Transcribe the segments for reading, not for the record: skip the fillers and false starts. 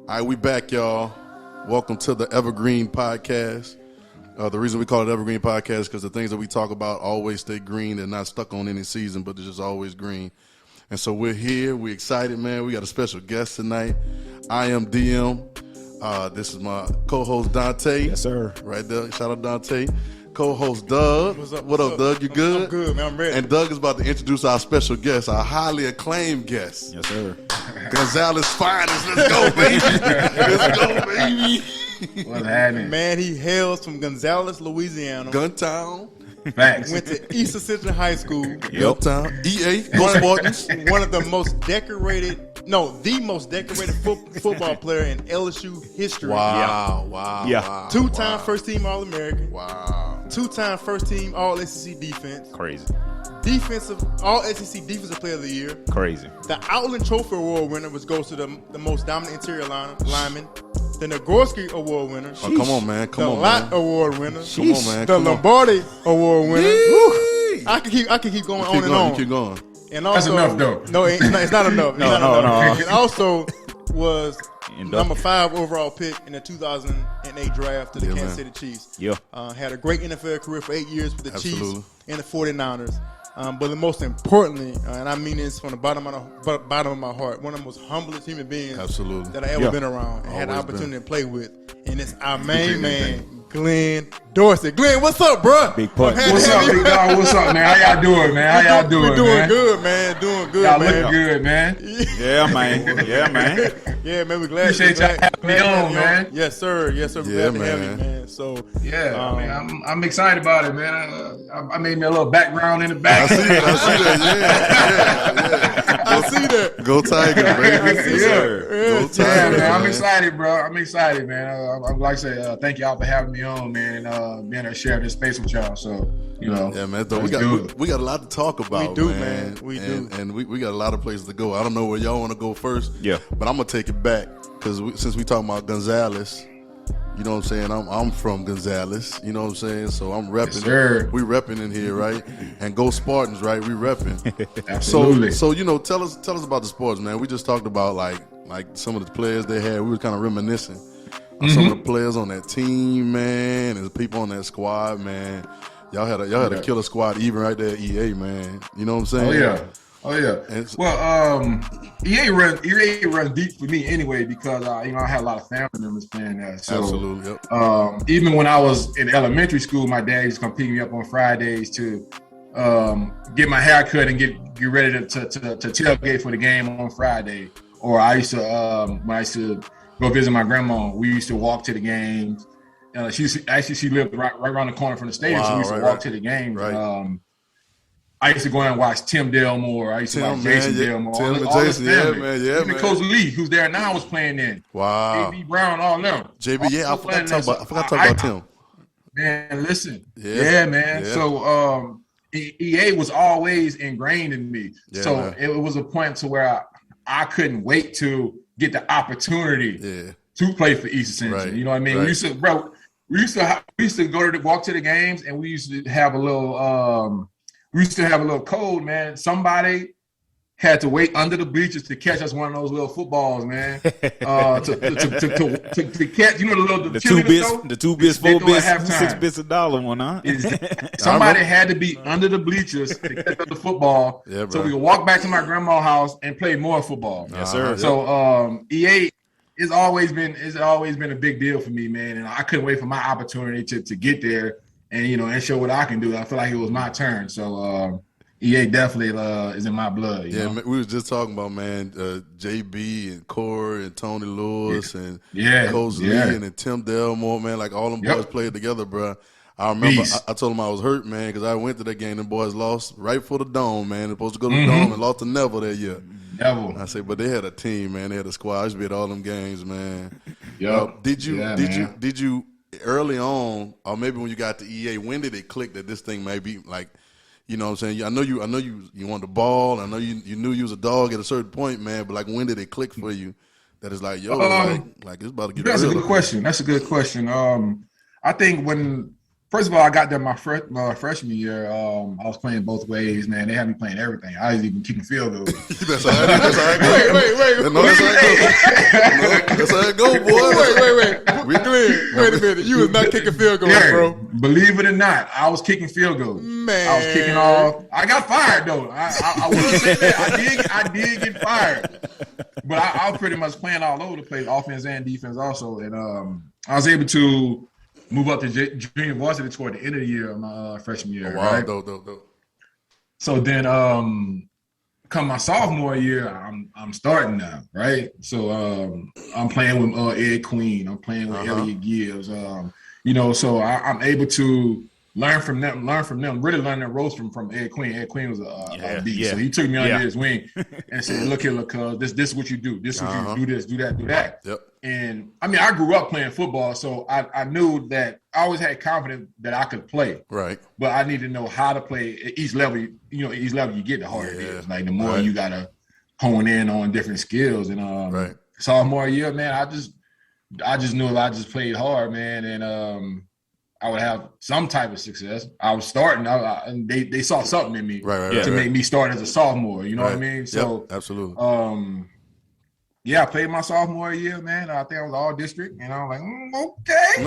All right, we back, y'all. Welcome to the Evergreen Podcast. The reason we call it Evergreen Podcast is because the things that we talk about always stay green. They're not stuck on any season, but they're just always green. And so we're here. We're excited, man. We got a special guest tonight. I am DM. This is my co-host, Dante. Yes, sir. Right there. Shout out, Dante. Co-host, Doug. What's up? What up, Doug? You good? I'm good, man. I'm ready. And Doug is about to introduce our special guest, our highly acclaimed guest. Yes, sir. Gonzalez Finest. Let's go, baby. Let's go, baby. What's happening? Man, he hails from Gonzales, Louisiana. Guntown. Facts. Went to East Assistant High School. Guntown. EA. Go Spartans. One of the most decorated football player in LSU history. Wow. Yeah. Wow. Two-time first-team All-American. Wow. Two-time first-team All-SEC defense. Crazy. All-SEC Defensive Player of the Year. Crazy. The Outland Trophy Award winner, which goes to the most dominant interior lineman. The Nagorski Award winner. Oh, come on, man. Come the on, Lott man. Award winner. Come on, man. The Come on. Lombardi Award winner. Yee. I can keep going on Keep and going. on. Keep going. And also, That's enough, though. No, it's not enough. No. And also was number 5 overall pick in the 2008 draft to the Yeah, Kansas man. City Chiefs. Yeah. Had a great NFL career for 8 years with the Absolutely. Chiefs and the 49ers. But the most importantly, and I mean this from the bottom of my heart, one of the most humblest human beings Absolutely. that I ever Yeah. been around and had the Always opportunity been. to play with. And it's our main man, Glenn Dorsey. Glenn, what's up, bro? Big Putt. What's up, big dog? What's up, man? How y'all doing, man? How y'all doing, We're doing man? good, man. Doing good, Y'all man. look good, man. Yeah, man. Yeah, man. Yeah, man, we're glad. Appreciate y'all having me on, man. Yes, sir. Yes, sir. We're Yeah, glad to have you, man. man. So, Yeah, man, I'm excited about it, man. I made me a little background in the back. I see that. Yeah. I see that. Go Tiger, baby. see Yeah. that. Go Yes, Tiger, Yeah, man, I'm man. excited, bro. I'm excited, man. I'd like to say thank y'all for having me on, man, and being able to share this space with y'all. So, you know, Yeah, man. Though, let's do it. we got a lot to talk about. We do, man. man. We do. And we got a lot of places to go. I don't know where y'all want to go first. Yeah. But I'm gonna take it back because since we talking about Gonzalez, you know what I'm saying? I'm from Gonzalez. You know what I'm saying? So I'm repping. Yes, sir. We repping in here, right? And go Spartans, right? We repping. Absolutely. So you know, tell us about the sports, man. We just talked about like some of the players they had. We were kind of reminiscing on some of the players on that team, man, and the people on that squad, man. Y'all had a killer squad, even right there at EA, man. You know what I'm saying? Oh yeah. And Well, EA runs deep for me anyway because I had a lot of family members playing that. So, absolutely. Yep. even when I was in elementary school, my dad used to come pick me up on Fridays to get my hair cut and get ready to tailgate for the game on Friday. Or I used to when I used to go visit my grandma, we used to walk to the games. She lived right around the corner from the stadium, so we used to walk to the games. Right. I used to go and watch Tim Delmore. I used to watch Jason Delmore. Tim and all his Jason, yeah, family. man, yeah, Even man. Coach Lee, who's there now, was playing then. Wow. JB Brown, all them. JB, yeah, I All forgot playing to there. talk about Tim. Man, listen. Yeah. Man. Yeah. So EA was always ingrained in me. Yeah, so man. it was a point to where I couldn't wait to get the opportunity to play for East Ascension. Right, You know what I mean? right. We used to walk to the games, and we used to have a little code, man. Somebody had to wait under the bleachers to catch us one of those little footballs, man. To catch, the The 2 bits, though? the 2 bits, They 4 go at bits, halftime. 6 bits $1 one, huh? Somebody had to be under the bleachers to catch up the football, Yeah, so bro. we could walk back to my grandma's house and play more football. Yes, sir. So EA it's always been a big deal for me, man, and I couldn't wait for my opportunity to get there and show what I can do. I feel like it was my turn. So EA definitely is in my blood. You know? Man, we was just talking about, man, JB and Corey and Tony Lewis and Coach Lee and Tim Delmore, man, like all them boys played together, bro. I remember I told them I was hurt, man, because I went to that game. Them boys lost right for the Dome, man. They're supposed to go to the Dome and lost to Neville that year. Neville. I said, but they had a team, man. They had a squad. I used to be at all them games, man. Yep. Did you early on, or maybe when you got to EA, when did it click that this thing may be like, you know what I'm saying? I know you wanted the ball. I know you knew you was a dog at a certain point, man. But like, when did it click for you that it's like, yo, like it's about to get That's real? a good question. That's a good question. I think first of all, I got there my freshman year. I was playing both ways, man. They had me playing everything. I was even keeping field goals. That's all right. That's all right. Wait. No, that's all right. That's all let go, boy. Wait a minute. You was not kicking field goals, Yeah, bro. believe it or not, I was kicking field goals. Man. I was kicking off. I got fired though. I will say that I did get fired, but I was pretty much playing all over the place, offense and defense also, and I was able to move up to junior varsity toward the end of the year of my freshman year. Oh, wow, right? dope. So then, come my sophomore year, I'm starting now, right? So I'm playing with Ed Queen. I'm playing with Elliot Gibbs. So I'm able to learn from them, really learn the ropes from Ed Queen. Ed Queen was a beast. Yeah. So he took me under his wing and said, look here, cuz, this is what you do. This is what you do, this, do that, do that. Yep. And I mean, I grew up playing football, so I knew that I always had confidence that I could play. Right. But I need to know how to play at each level. Each level you get, the harder it is. Like the more you gotta hone in on different skills. And sophomore year, man, I just knew if I just played hard, man, and I would have some type of success. I was starting, and they saw something in me to make me start as a sophomore. You know what I mean? So absolutely. Yeah, I played my sophomore year, man. I think I was all district, and I was like, okay.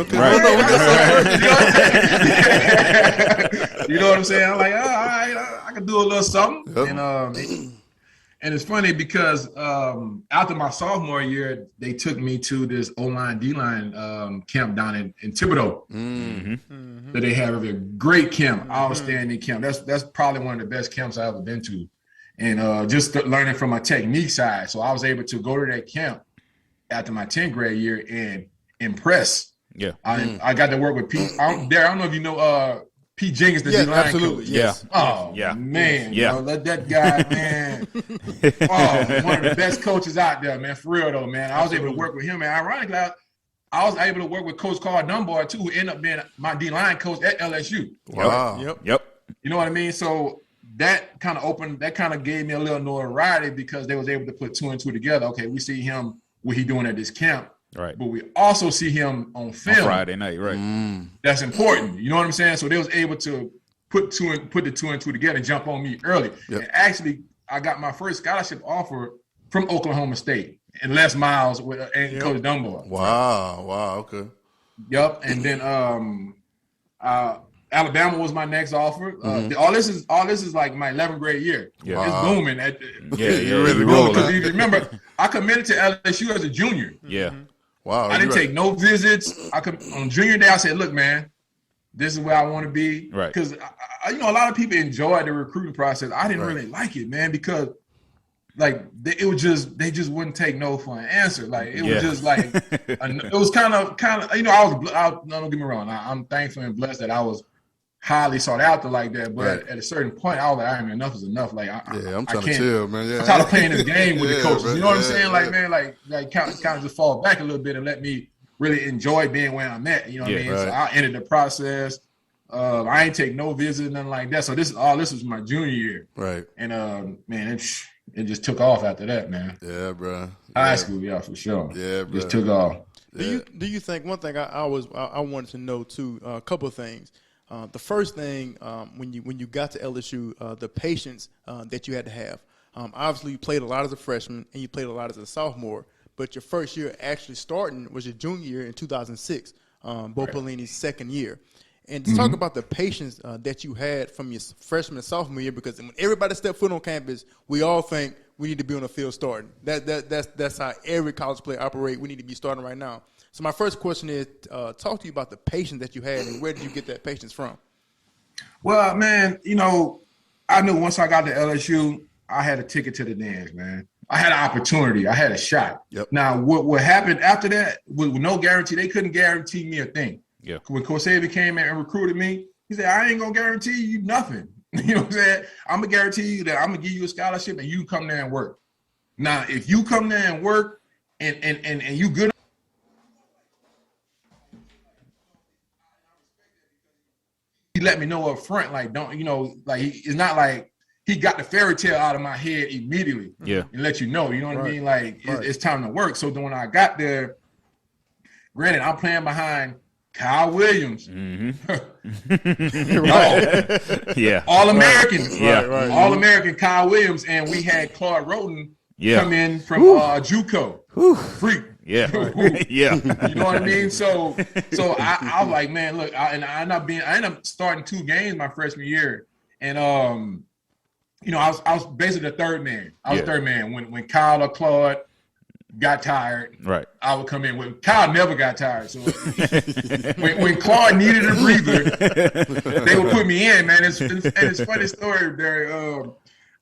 You know what I'm saying? I'm like, all right, I can do a little something. Yep. And it's funny because after my sophomore year, they took me to this O-line, D-line camp down in Thibodeau. That they have a great camp, outstanding camp. That's probably one of the best camps I've ever been to. And just learning from my technique side. So I was able to go to that camp after my 10th grade year and impress. Yeah. I got to work with Pete. I don't know if you know Pete Jenkins, the D-line absolutely. coach. Yes. Oh, man. Yeah. Let that guy, man. One of the best coaches out there, man. For real, though, man. I was able to work with him. And ironically, I was able to work with Coach Carl Dunbar, too, who ended up being my D-line coach at LSU. Wow. Yep. You know what I mean? So that kind of gave me a little notoriety because they was able to put two and two together. Okay, we see him, what he doing at this camp. Right. But we also see him on film. On Friday night, right. That's important. You know what I'm saying? So they was able to put the two and two together and jump on me early. Yep. And actually, I got my first scholarship offer from Oklahoma State and Les Miles with Coach Dunbar. Wow, okay. Yep. And then Alabama was my next offer. All this is like my 11th grade year. Yeah. It's booming. You're really rolling. Because you remember, I committed to LSU as a junior. Yeah. Wow. I didn't take no visits. On junior day, I said, look, man, this is where I want to be. Right. Because, a lot of people enjoyed the recruiting process. I didn't really like it, man, because like they just wouldn't take no for an answer. Like it was just like it was kind of don't get me wrong. I'm thankful and blessed that I was highly sought after like that, but at a certain point, I was like, I mean, enough is enough. Like, I'm trying to chill, man. Yeah. I'm tired of playing this game with the coaches. Man, you know what I'm saying? Like, man, like kind of just fall back a little bit and let me really enjoy being where I'm at. You know what I mean? Right. So I ended the process. I ain't take no visit, nothing like that. So this was my junior year, right? And man, it just took off after that, man. Yeah, bro. High school, yeah, for sure. Yeah, bro. Just took off. Yeah. Do you think one thing I wanted to know too? A couple of things. The first thing, when you got to LSU, the patience that you had to have. Obviously, you played a lot as a freshman and you played a lot as a sophomore, but your first year actually starting was your junior year in 2006, Bo Pelini's second year. And to talk about the patience that you had from your freshman and sophomore year, because when everybody stepped foot on campus, we all think we need to be on the field starting. That's how every college player operate. We need to be starting right now. So my first question is, talk to you about the patience that you had, and where did you get that patience from? Well, man, I knew once I got to LSU, I had a ticket to the dance, man. I had an opportunity. I had a shot. Yep. Now, what happened after that, with no guarantee, they couldn't guarantee me a thing. Yeah. When Corsavi came in and recruited me, he said, I ain't going to guarantee you nothing. You know what I'm saying? I'm going to guarantee you that I'm going to give you a scholarship and you come there and work. Now, if you come there and work and you good, he let me know up front, like, it's not like he got the fairy tale out of my head immediately and let you know what I mean? Like, it's time to work. So then when I got there, granted, I'm playing behind Kyle Williams. All-American. All-American Kyle Williams. And we had Claude Roden come in from JUCO. Freak. Yeah. Yeah. You know what I mean? So I was like, man, look, I ended up starting 2 games my freshman year, and I was basically the third man. I was third man when Kyle or Claude got tired. Right. I would come in. When Kyle never got tired, so when Claude needed a breather, they would put me in. Man, it's a funny story, Barry.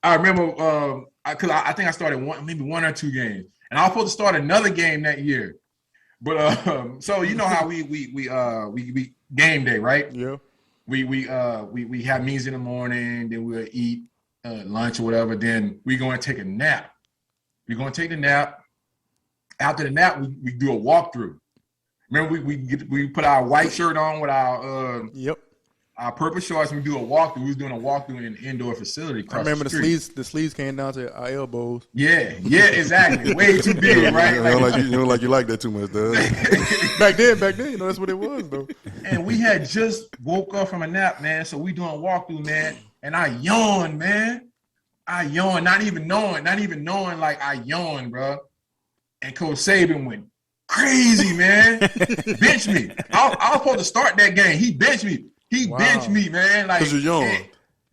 I remember because I think I started maybe 1 or 2 games, and I was supposed to start another game that year. But so you know how we game day, right? Yeah. We have meetings in the morning, then we'll eat lunch or whatever. Then we go and take a nap. We're going to take the nap. After the nap, we do a walkthrough. Remember, we put our white shirt on with our purple shorts, and we do a walkthrough. We was doing a walkthrough in an indoor facility. I remember the sleeves came down to our elbows. Yeah, exactly. Way too big, right? You don't like that too much, though. Back then, that's what it was, though. And we had just woke up from a nap, man. So we doing a walkthrough, man. And I yawned, man. Not even knowing, like I yawned, bro. And Coach Saban went crazy, man. Benched me. I was supposed to start that game. He benched me. Benched me, man. Like, 'cause you're young.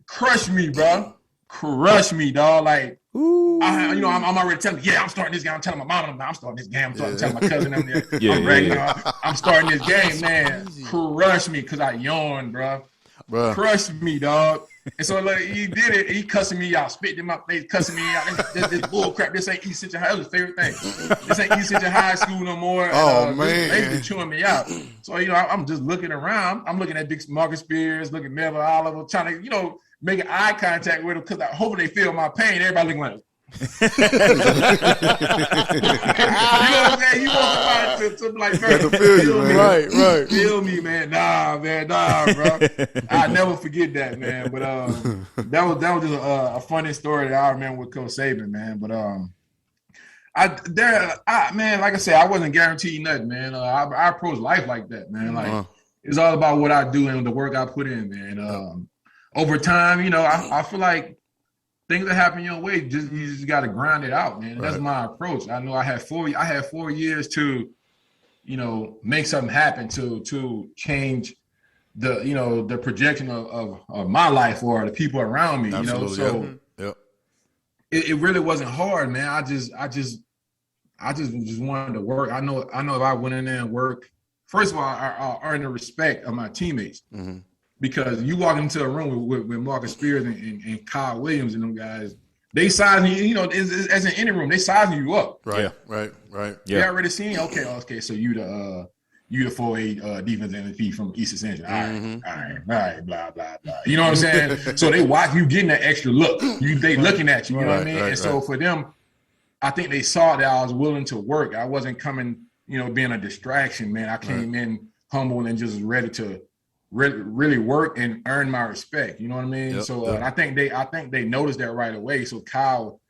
Crushed me, bro. Crushed me, dog. Like, I'm already telling you, I'm starting this game. I'm telling my mom, I'm starting this game. I'm telling my cousin, I'm ready. I'm starting this game, man. Crushed me because I yawned, bro. Crushed me, dog. And so like he did it, he cussing me out, spitting in my face, cussing me out. This bull crap. This ain't East Central High. That was his favorite thing. This ain't East Central High School no more. Man, they been chewing me out. So I'm just looking around. I'm looking at big Marcus Spears, looking at Melvin Oliver, trying to making eye contact with them because I hope they feel my pain. Everybody looking like. You know what I'm saying? You want somebody to like feel you, man. Right. Feel me, man. Nah, bro. I'll never forget that, man. But that was just a funny story that I remember with Coach Saban, man. But man, like I said, I wasn't guaranteed nothing, man. I approach life like that, man. Like it's all about what I do and the work I put in, man. Over time, I feel like things that happen your way, you just got to grind it out, man. That's my approach. I know I had 4 years to, make something happen to change the projection of my life or the people around me. Absolutely, So it really wasn't hard, man. I just wanted to work. I know if I went in there and worked, first of all, I earn the respect of my teammates. Mm-hmm. Because you walk into a room with Marcus Spears and Kyle Williams and them guys, they sizing you, as in any room, they sizing you up. Right. They already seen, okay, so you the 4A defense MVP from East Central. All right, blah, blah, blah. You know what I'm saying? So they watch you getting that extra look. They looking at you, you know what I mean? And so for them, I think they saw that I was willing to work. I wasn't coming, being a distraction, man. I came in humble and just ready to really work and earn my respect. You know what I mean? I think they noticed that right away. So Kyle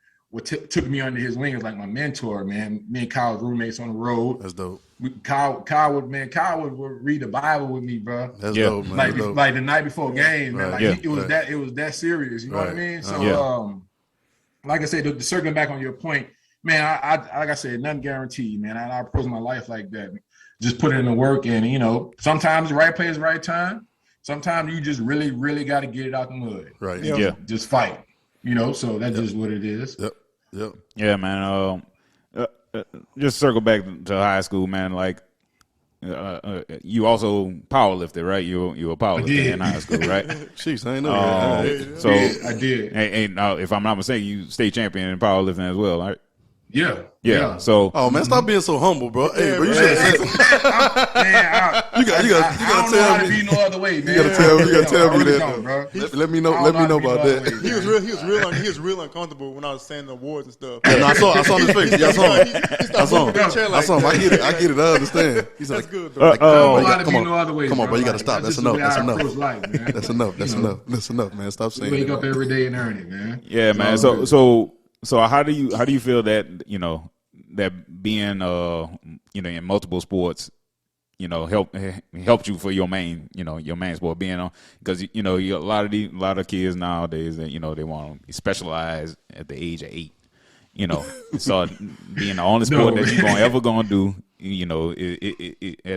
took me under his wing as like my mentor, man. Me and Kyle was roommates on the road. That's dope. Kyle would read the Bible with me, bro. That's dope, man. Like the night before game, man. It was that serious. You know what I mean? So like I said, the circling back on your point, man, I like I said, nothing guaranteed, man. I approach my life like that. Just put in the work, and sometimes the right place, right time. Sometimes you just really, really got to get it out the mud. Right. Just fight. So that's just what it is. Yep. Yeah, man. Just circle back to high school, man. Like, you also powerlifted, right? You were powerlifting in high school, right? Jeez, I ain't know that. So I did. And if I'm not mistaken, you state champion in powerlifting as well, right? Yeah. So, man, stop being so humble, bro. Hey, bro, you should have said I don't know how to be no other way, man. You gotta tell me that, bro. Let me know about that. He was real uncomfortable when I was saying the awards and stuff. Yeah, no, I saw his face. Yeah, I saw him. I get it. I understand. He's like, that's good, though. Come on, bro. You gotta stop. That's enough. That's enough, man. Stop saying wake up every day and earn it, man. Yeah, man. So how do you feel that that being in multiple sports helped you for your main sport being on, because a lot of kids nowadays that they want to be specialized at the age of 8, you know, start being the only sport that you're ever gonna do. You know,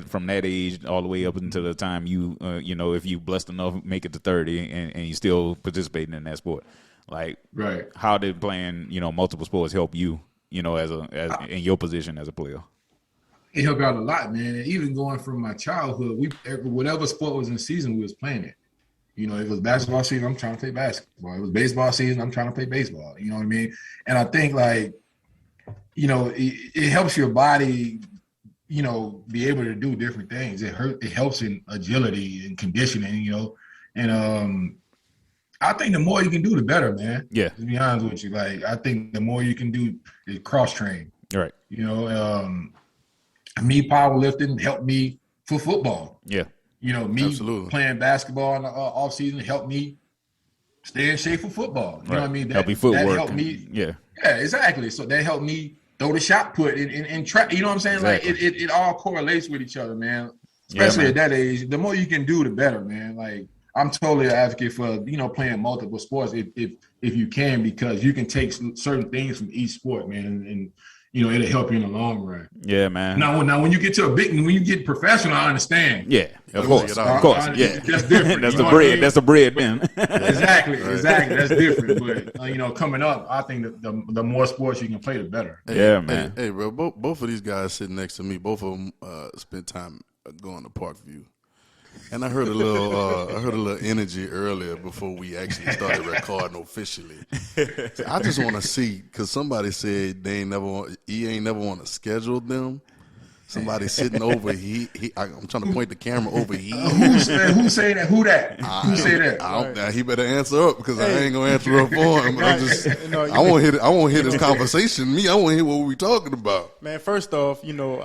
from that age all the way up until the time you, you know, if you blessed enough, make it to 30, and you still participating in that sport. Like, how did playing, you know, multiple sports help you, you know, as in your position as a player? It helped out a lot, man. And even going from my childhood, whatever sport was in season, we was playing it. You know, it was basketball season, I'm trying to play basketball. It was baseball season, I'm trying to play baseball. You know what I mean? And I think, like, you know, it helps your body, you know, be able to do different things. It helps in agility and conditioning, you know. And I think the more you can do, the better, man. Yeah. To be honest with you, like, I think the more you can do is cross train. Right. You know, me powerlifting helped me for football. Yeah. You know, me playing basketball in the off season helped me stay in shape for football. You know what I mean? Help me footwork. That helped me. Yeah, exactly. So that helped me throw the shot put in track. You know what I'm saying? Exactly. Like it all correlates with each other, man. Especially at that age. The more you can do, the better, man. Like, I'm totally an advocate for, you know, playing multiple sports if you can, because you can take certain things from each sport, man, and you know, it'll help you in the long run. Yeah, man. Now when you get to when you get professional, I understand. Yeah, of course. Yeah, that's different. That's the bread. I mean? That's the bread, man. Exactly. That's different. But you know, coming up, I think that the more sports you can play, the better. Yeah, man. Hey, bro. Both of these guys sitting next to me, both of them spent time going to Parkview. And I heard a little energy earlier before we actually started recording officially. So I just want to see, because somebody said he ain't never want to schedule them. Somebody sitting over I'm trying to point the camera over here. Who's saying that? Who that? Who say that? He better answer up, because I ain't gonna answer up for him. But I won't hear this conversation. I want to hear what we talking about. Man, first off, you know,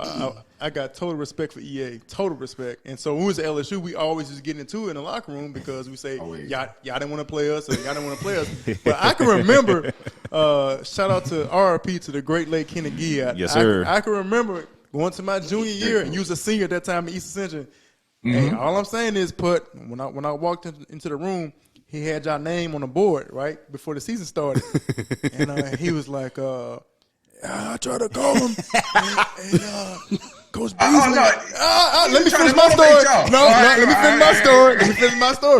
I got total respect for EA, total respect. And so when we was at LSU, we always just get into it in the locker room because we say, y'all didn't want to play us, or y'all didn't want to play us. But I can remember, shout out to RRP, to the Great Lake Kenny Giat. Yes, sir. I can remember going to my junior year, and you was a senior at that time in East Ascension. Mm-hmm. And all I'm saying is, Putt, when I walked into the room, he had y'all name on the board, right, before the season started. And he was like, I tried to call him, and Coach Beasley. Let me finish my story.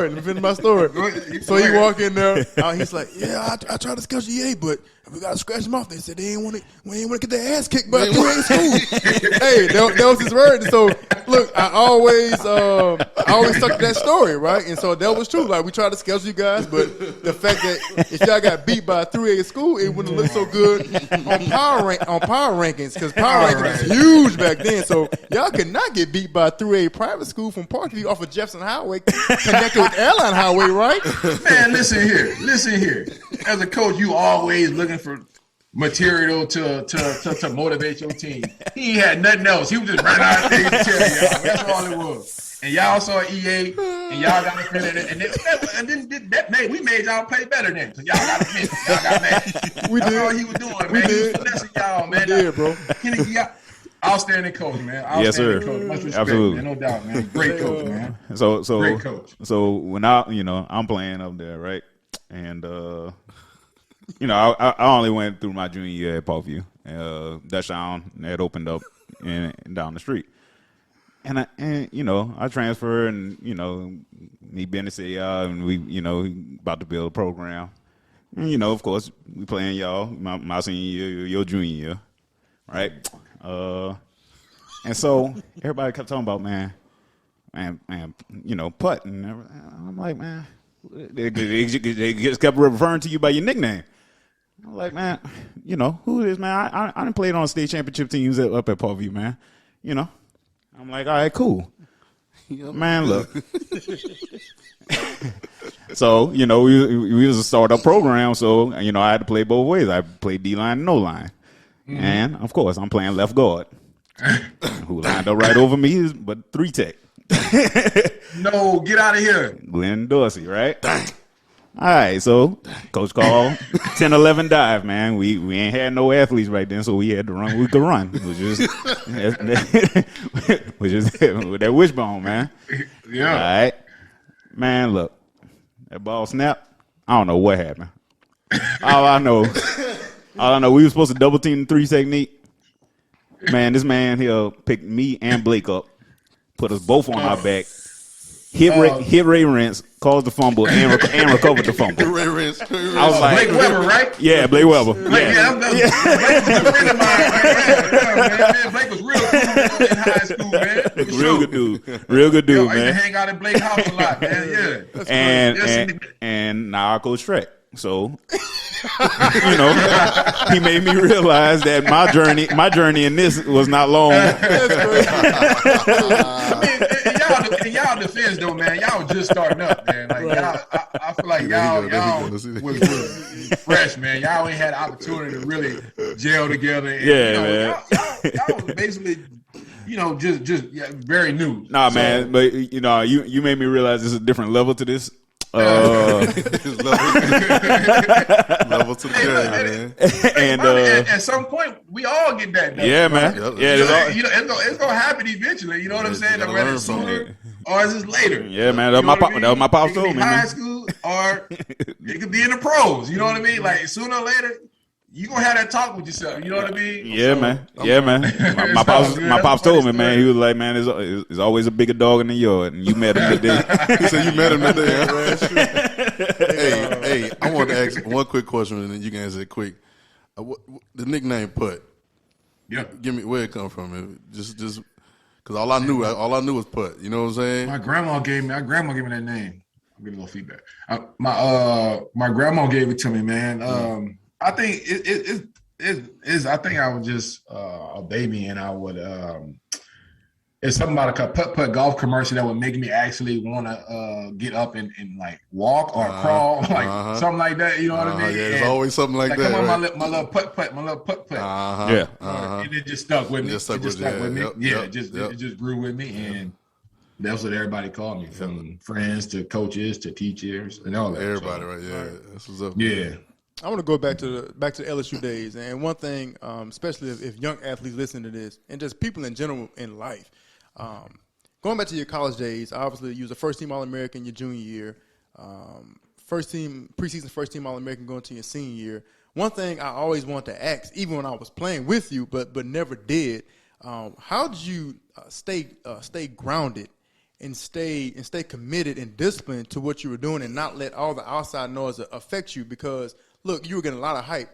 Let me finish my story. So he walk in there. He's like, I tried to schedule EA, but we got to scratch him off. They said we ain't want to get their ass kicked by 3 in school. Hey, that was his word. And so, look, I always stuck to that story, right? And so that was true. Like, we tried to schedule you guys, but the fact that if y'all got beat by 3A at school, it wouldn't look so good on power rankings, because power rankings was huge back then. So y'all could not get beat by 3A private school from Parkview off of Jefferson Highway, connected with Airline Highway, right? Man, listen here. As a coach, you always looking for material to motivate your team. He had nothing else. He was just running out of things to tell y'all. That's all it was. And y'all saw EA, and y'all got to feel it. And then that made we made y'all play better then, because y'all got to admit, y'all got mad. We That's did. all he was doing, man. He was finessing y'all, man. We did, bro. Outstanding coach, man. Yes, sir. Coach. Much respect, Absolutely. man. No doubt, man. Great coach, man. So Great coach. So when I'm playing up there, right? And I only went through my junior year at Parkview. Touchdown had opened up and down the street. And I transferred, and me being the city, and we about to build a program. And of course we playing y'all my senior year, your junior year, right? And so everybody kept talking about man, Putt, and I'm like, man, they just kept referring to you by your nickname. I'm like, man, who it is, man? I didn't play on state championship teams up at Parkview, man. I'm like, all right, cool. Man, look. So, we was a startup program, so, I had to play both ways. I played D-line and O-line. Mm-hmm. And, of course, I'm playing left guard. Who lined up right over me but 3 tech. No, get out of here. Glenn Dorsey, right? Dang. All right, so coach called 10-11 dive, man. We ain't had no athletes right then, so we had to run. We could run, which is with that wishbone, man. Yeah. All right, man. Look, that ball snapped. I don't know what happened. All I know All I know, we were supposed to double team the 3 technique. Man, this man here picked me and Blake up, put us both on our back, hit Ray Rents, caused the fumble, and recovered the fumble. Ray Rents. I was like, Blake Weber, right? Yeah, Blake Weber. Blake, Yeah. Blake was a friend of mine. Man, Blake was real cool in high school, man. Real good dude. Real good dude, I used to man. hang out at Blake's house a lot, man. Yeah. And now I coach track. So, he made me realize that my journey in this was not long. I mean, in y'all defense though, man, y'all just starting up, man. Like y'all, I feel like y'all was fresh, man. Y'all ain't had the opportunity to really gel together. And, man. Y'all was basically, just very new. Nah, man, but you made me realize there's a different level to this. Level to the game, man. And at some point, we all get that. Yeah, man. Yep. Yeah, it's gonna happen eventually. You know what I'm saying? Whether it's sooner or it's just later. Yeah, man. That was my pops told me, man. High school, or it could be in the pros. You know what I mean? Like sooner or later, you gonna have that talk with yourself. You know what I mean? Yeah, man. Yeah, man. My pops told me, man. He was like, man, there's always a bigger dog in the yard, and you met him today. He said you met him today. Hey, I want to ask one quick question, and then you can answer it quick. The nickname Putt. Yeah. Give me where it come from. Just because all I knew was Putt. You know what I'm saying? My grandma gave me that name. I'll give a little feedback. My grandma gave it to me, man. I think I think I was just a baby, and I would. It's something about a putt golf commercial that would make me actually want to get up and like walk or crawl, like something like that. You know what I mean? Yeah, there's always something like that. Come on, right? my little putt. Yeah. And it just stuck with me. It just stuck with me. Yep, It just grew with me, and that's what everybody called me, from friends to coaches to teachers and all that. Everybody, right? Yeah, that's what's up. Yeah. I want to go back to the LSU days, and one thing, especially if young athletes listen to this, and just people in general in life, going back to your college days. Obviously, you was a first-team All-American your junior year, preseason first-team All-American going to your senior year. One thing I always wanted to ask, even when I was playing with you, but never did, how did you stay grounded and stay committed and disciplined to what you were doing, and not let all the outside noise affect you? Because look, you were getting a lot of hype.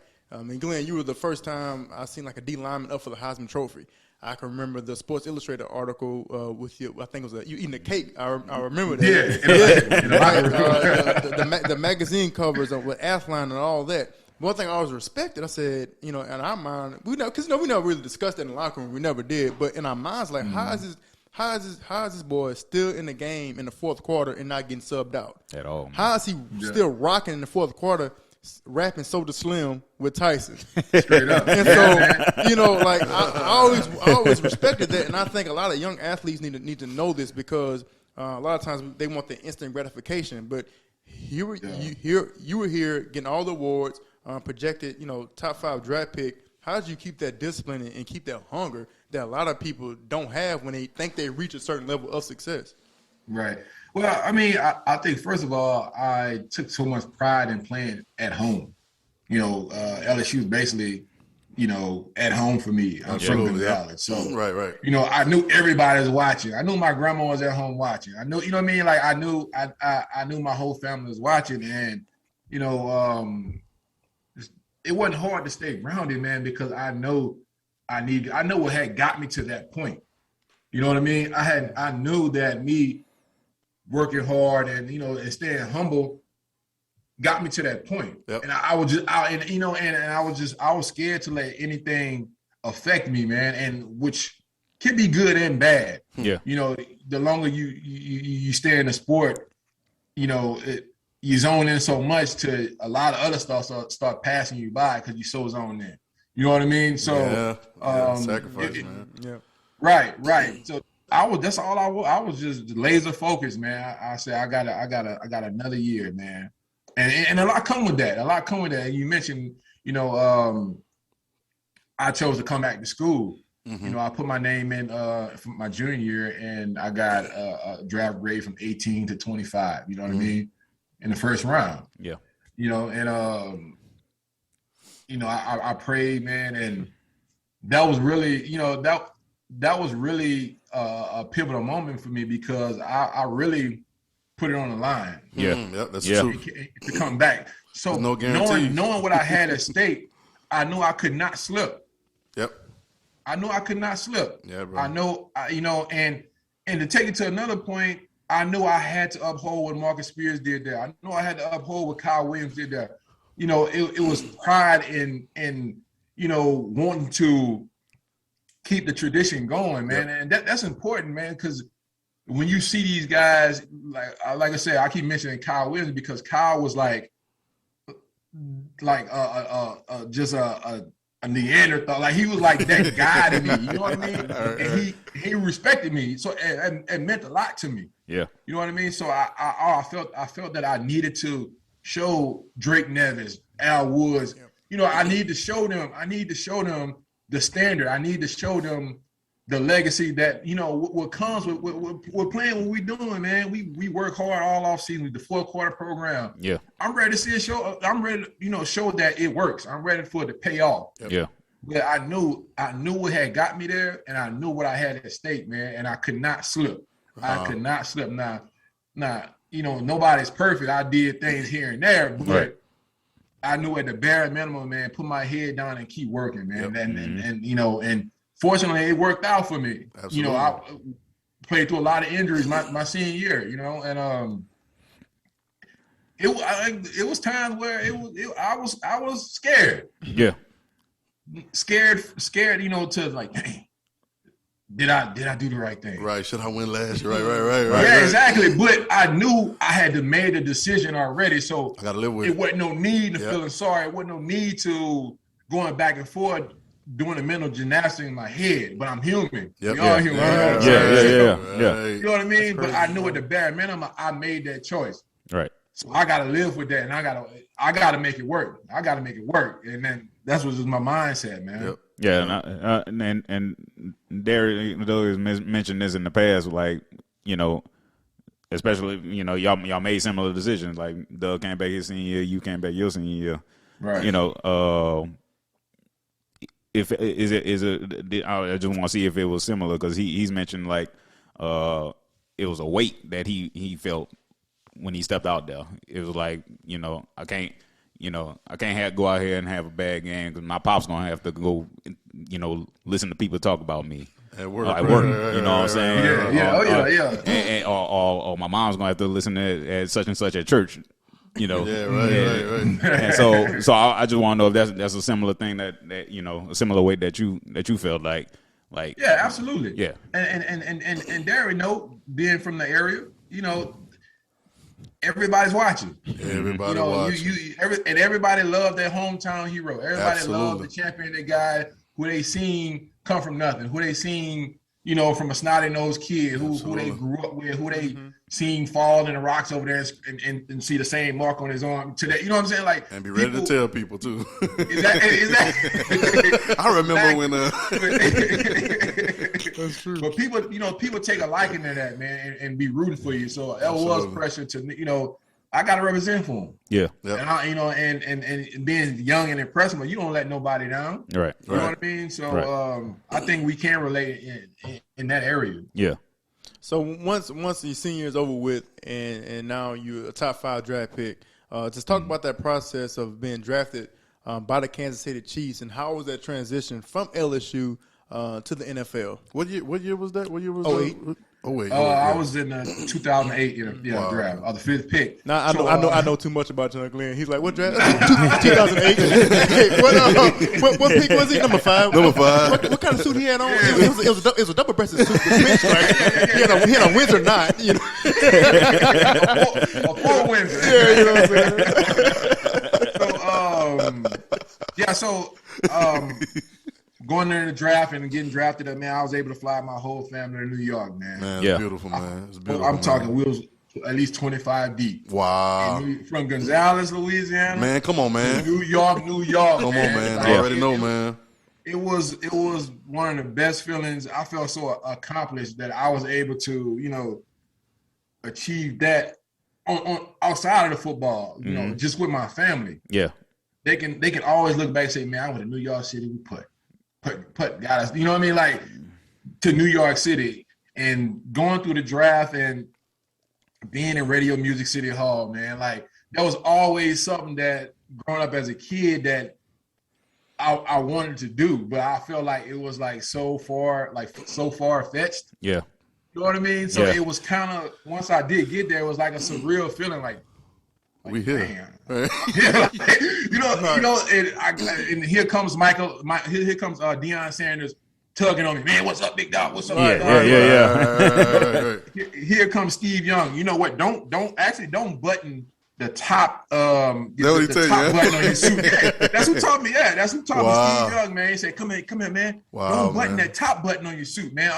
Glenn, you were the first time I seen like a D lineman up for the Heisman Trophy. I can remember the Sports Illustrated article with you. I think it was you eating a cake. I remember that. The magazine covers with Athline and all that. One thing I always respected, I said, in our mind, we never really discussed that in the locker room. We never did. But in our minds, like, how is this boy still in the game in the fourth quarter and not getting subbed out at all? How is he still rocking in the fourth quarter, rapping Soulja Slim with Tyson? Straight up. And so, I always respected that, and I think a lot of young athletes need to know this, because a lot of times they want the instant gratification. But you were here getting all the awards, projected, top 5 draft pick. How did you keep that discipline and keep that hunger that a lot of people don't have when they think they reach a certain level of success? Right. Well, I mean, I think, first of all, I took so much pride in playing at home. LSU is basically, at home for me. I'm from the Valley. So, right. I knew everybody was watching. I knew my grandma was at home watching. I knew, you know what I mean? Like, I knew my whole family was watching. And, it wasn't hard to stay grounded, man, because I know what had got me to that point. You know what I mean? I knew that me working hard and and staying humble got me to that point. Yep. And I was scared to let anything affect me, man, and which can be good and bad. Yeah. The longer you stay in the sport, you zone in so much to a lot of other stuff start passing you by because you so zoned in. You know what I mean? So sacrifice, man. Yeah. Right. So I was just laser focused, man. I said I got another year, man. And a lot come with that. You mentioned, I chose to come back to school. Mm-hmm. I put my name in for my junior year, and I got a draft grade from 18 to 25. You know what I mean? In the first round. Yeah. And I prayed, man, and that was really, that was really a pivotal moment for me because I really put it on the line. Yeah, that's true. To come back. So no guarantees. knowing what I had at stake, I knew I could not slip. Yep. I knew I could not slip. Yeah, bro. I know, and to take it to another point, I knew I had to uphold what Marcus Spears did there. I knew I had to uphold what Kyle Williams did there. It was pride in wanting to keep the tradition going, man. Yep. And that's important, man, because when you see these guys, like I said, I keep mentioning Kyle Williams because Kyle was just a Neanderthal. Like he was like that guy to me. You know what I mean? And he respected me. So it meant a lot to me. Yeah. You know what I mean? So I felt that I needed to show Drake Nevis, Al Woods. I need to show them the standard. I need to show them the legacy that, what comes with playing what we're doing, man. We work hard all off season, the 4-quarter program. Yeah. I'm ready to see a show. I'm ready to, show that it works. I'm ready for it to pay off. Yeah. But I knew what had got me there, and I knew what I had at stake, man, and I could not slip. I could not slip. Now, nobody's perfect. I did things here and there, but I knew at the bare minimum, man, put my head down and keep working, man. Yep. And fortunately, it worked out for me. Absolutely. I played through a lot of injuries my senior year, and it was times where I was scared. Yeah. Scared, to like, dang, did I do the right thing? Right. Should I win last year? Right. Yeah, exactly. But I knew I had to made a decision already. So I gotta live with it. Wasn't no need to feeling sorry. It wasn't no need to going back and forth doing the mental gymnastics in my head. But I'm human. Yep. We all human. Yeah. You know what I mean? But I knew at the bare minimum I made that choice. Right. So I gotta live with that, and I gotta make it work. And then that's what was my mindset, man. Yep. Yeah, and Derek has mentioned this in the past, like, especially, y'all made similar decisions. Like Doug came back his senior year, you came back your senior year. Right. If is it I just want to see if it was similar because he's mentioned like it was a weight that he felt when he stepped out there. It was like, I can't go out here and have a bad game because my pop's gonna have to go, listen to people talk about me at work. You know what I'm saying? Yeah. Or my mom's gonna have to listen to at such and such at church. Yeah, right. And so I just want to know if that's a similar thing that a similar way that you felt like. Yeah, absolutely. Yeah. And Derek, being from the area, everybody's watching. Everybody watching. Everybody loved their hometown hero. Everybody loved the Absolutely. champion, the guy who they seen come from nothing, who they seen, from a snotty-nosed kid, who they grew up with, who they seen fall in the rocks over there and see the same mark on his arm today. You know what I'm saying? Like, and be ready to tell people too. Exactly. I remember when that's true. But people take a liking to that, man, and be rooting for you. So that was pressure to, I got to represent for him. Yeah. Yep. And and being young and impressive, you don't let nobody down. Right. You know what I mean? So I think we can relate in that area. Yeah. So once the senior is over with, and now you're a top 5 draft pick, just talk about that process of being drafted by the Kansas City Chiefs, and how was that transition from LSU to the NFL? What year was that? What year was 08. that? 08. I was in the 2008 draft, the 5th pick. Now I know too much about John Glenn. He's like, what draft? 2008. Hey, what pick was he? Number 5. Number 5. What kind of suit he had on? It was a double-breasted suit. Right? He had a Windsor knot. A full Windsor. Yeah, you know what I'm saying. So going there in the draft and getting drafted, man, I was able to fly my whole family to New York, man. It's beautiful, man. It's beautiful. I'm talking wheels at least 25 deep. Wow. From Gonzales, Louisiana. Man, come on, man. New York. Come on, man. I already know, man. It was one of the best feelings. I felt so accomplished that I was able to, achieve that on outside of the football, just with my family. Yeah. they can always look back and say, man, I went to New York City, we Putt got us, you know what I mean? Like to New York City and going through the draft and being in Radio Music City Hall, man, like that was always something that growing up as a kid that I wanted to do, but I felt like it was like so far fetched. Yeah. You know what I mean? So it was kind of, once I did get there, it was like a surreal feeling like we here. Yeah, like, you know, and here comes here comes Deion Sanders tugging on me, man. What's up, big dog? What's up? Yeah. Here comes Steve Young. You know what? Don't button the top button on your suit. That's who taught me. Yeah, that's who taught me. Steve Young, man. He said, "Come here, man. Don't button that top button on your suit, man."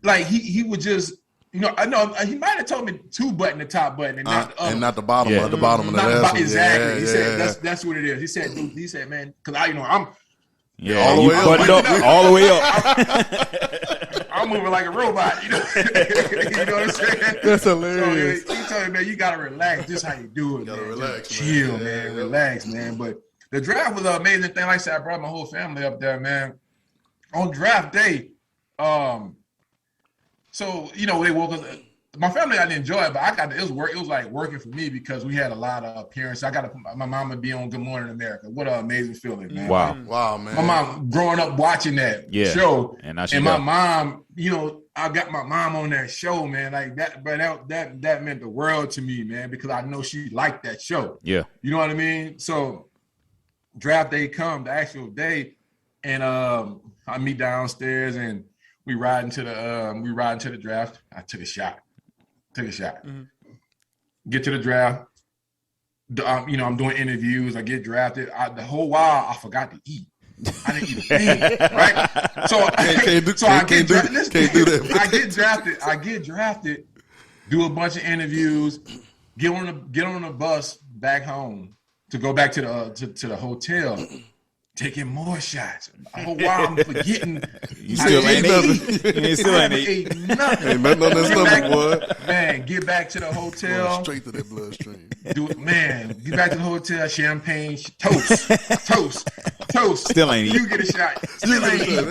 Like he would just. You know, I know he might have told me to button the top button and not the other. And not the bottom of the bottom of the ass. Exactly. He said that's what it is. He said, man, because I'm all the way up. I'm moving like a robot, you know. You know what I'm saying? That's hilarious. So, he told me, man, you gotta relax. This is how you do it, man. Relax, just chill, man. Relax, man. But the draft was an amazing thing. Like I said, I brought my whole family up there, man. On draft day, so, you know, they woke us. My family, I didn't enjoy it, but it was like working for me because we had a lot of appearances. I got to put my mom to be on Good Morning America. What an amazing feeling, man. Wow, man. My mom growing up watching that show, and my mom, you know, I got my mom on that show, man. Like that, but that meant the world to me, man, because I know she liked that show. Yeah, you know what I mean. So, draft day come, the actual day, and I meet downstairs and. We ride into the draft. I took a shot. Mm-hmm. Get to the draft. You know, I'm doing interviews. I get drafted. The whole while I forgot to eat. I didn't eat a thing, right? So I get drafted. Do a bunch of interviews. Get on a bus back home to go back to the hotel. Taking more shots. Oh, wow, I'm forgetting. You still ain't nothing. You still ain't ate nothing. Ain't nothing on that stomach, boy. Man, get back to the hotel. Going straight to that bloodstream. Get back to the hotel. Champagne, toast. Still ain't eat. You get a shot. Still ain't eat.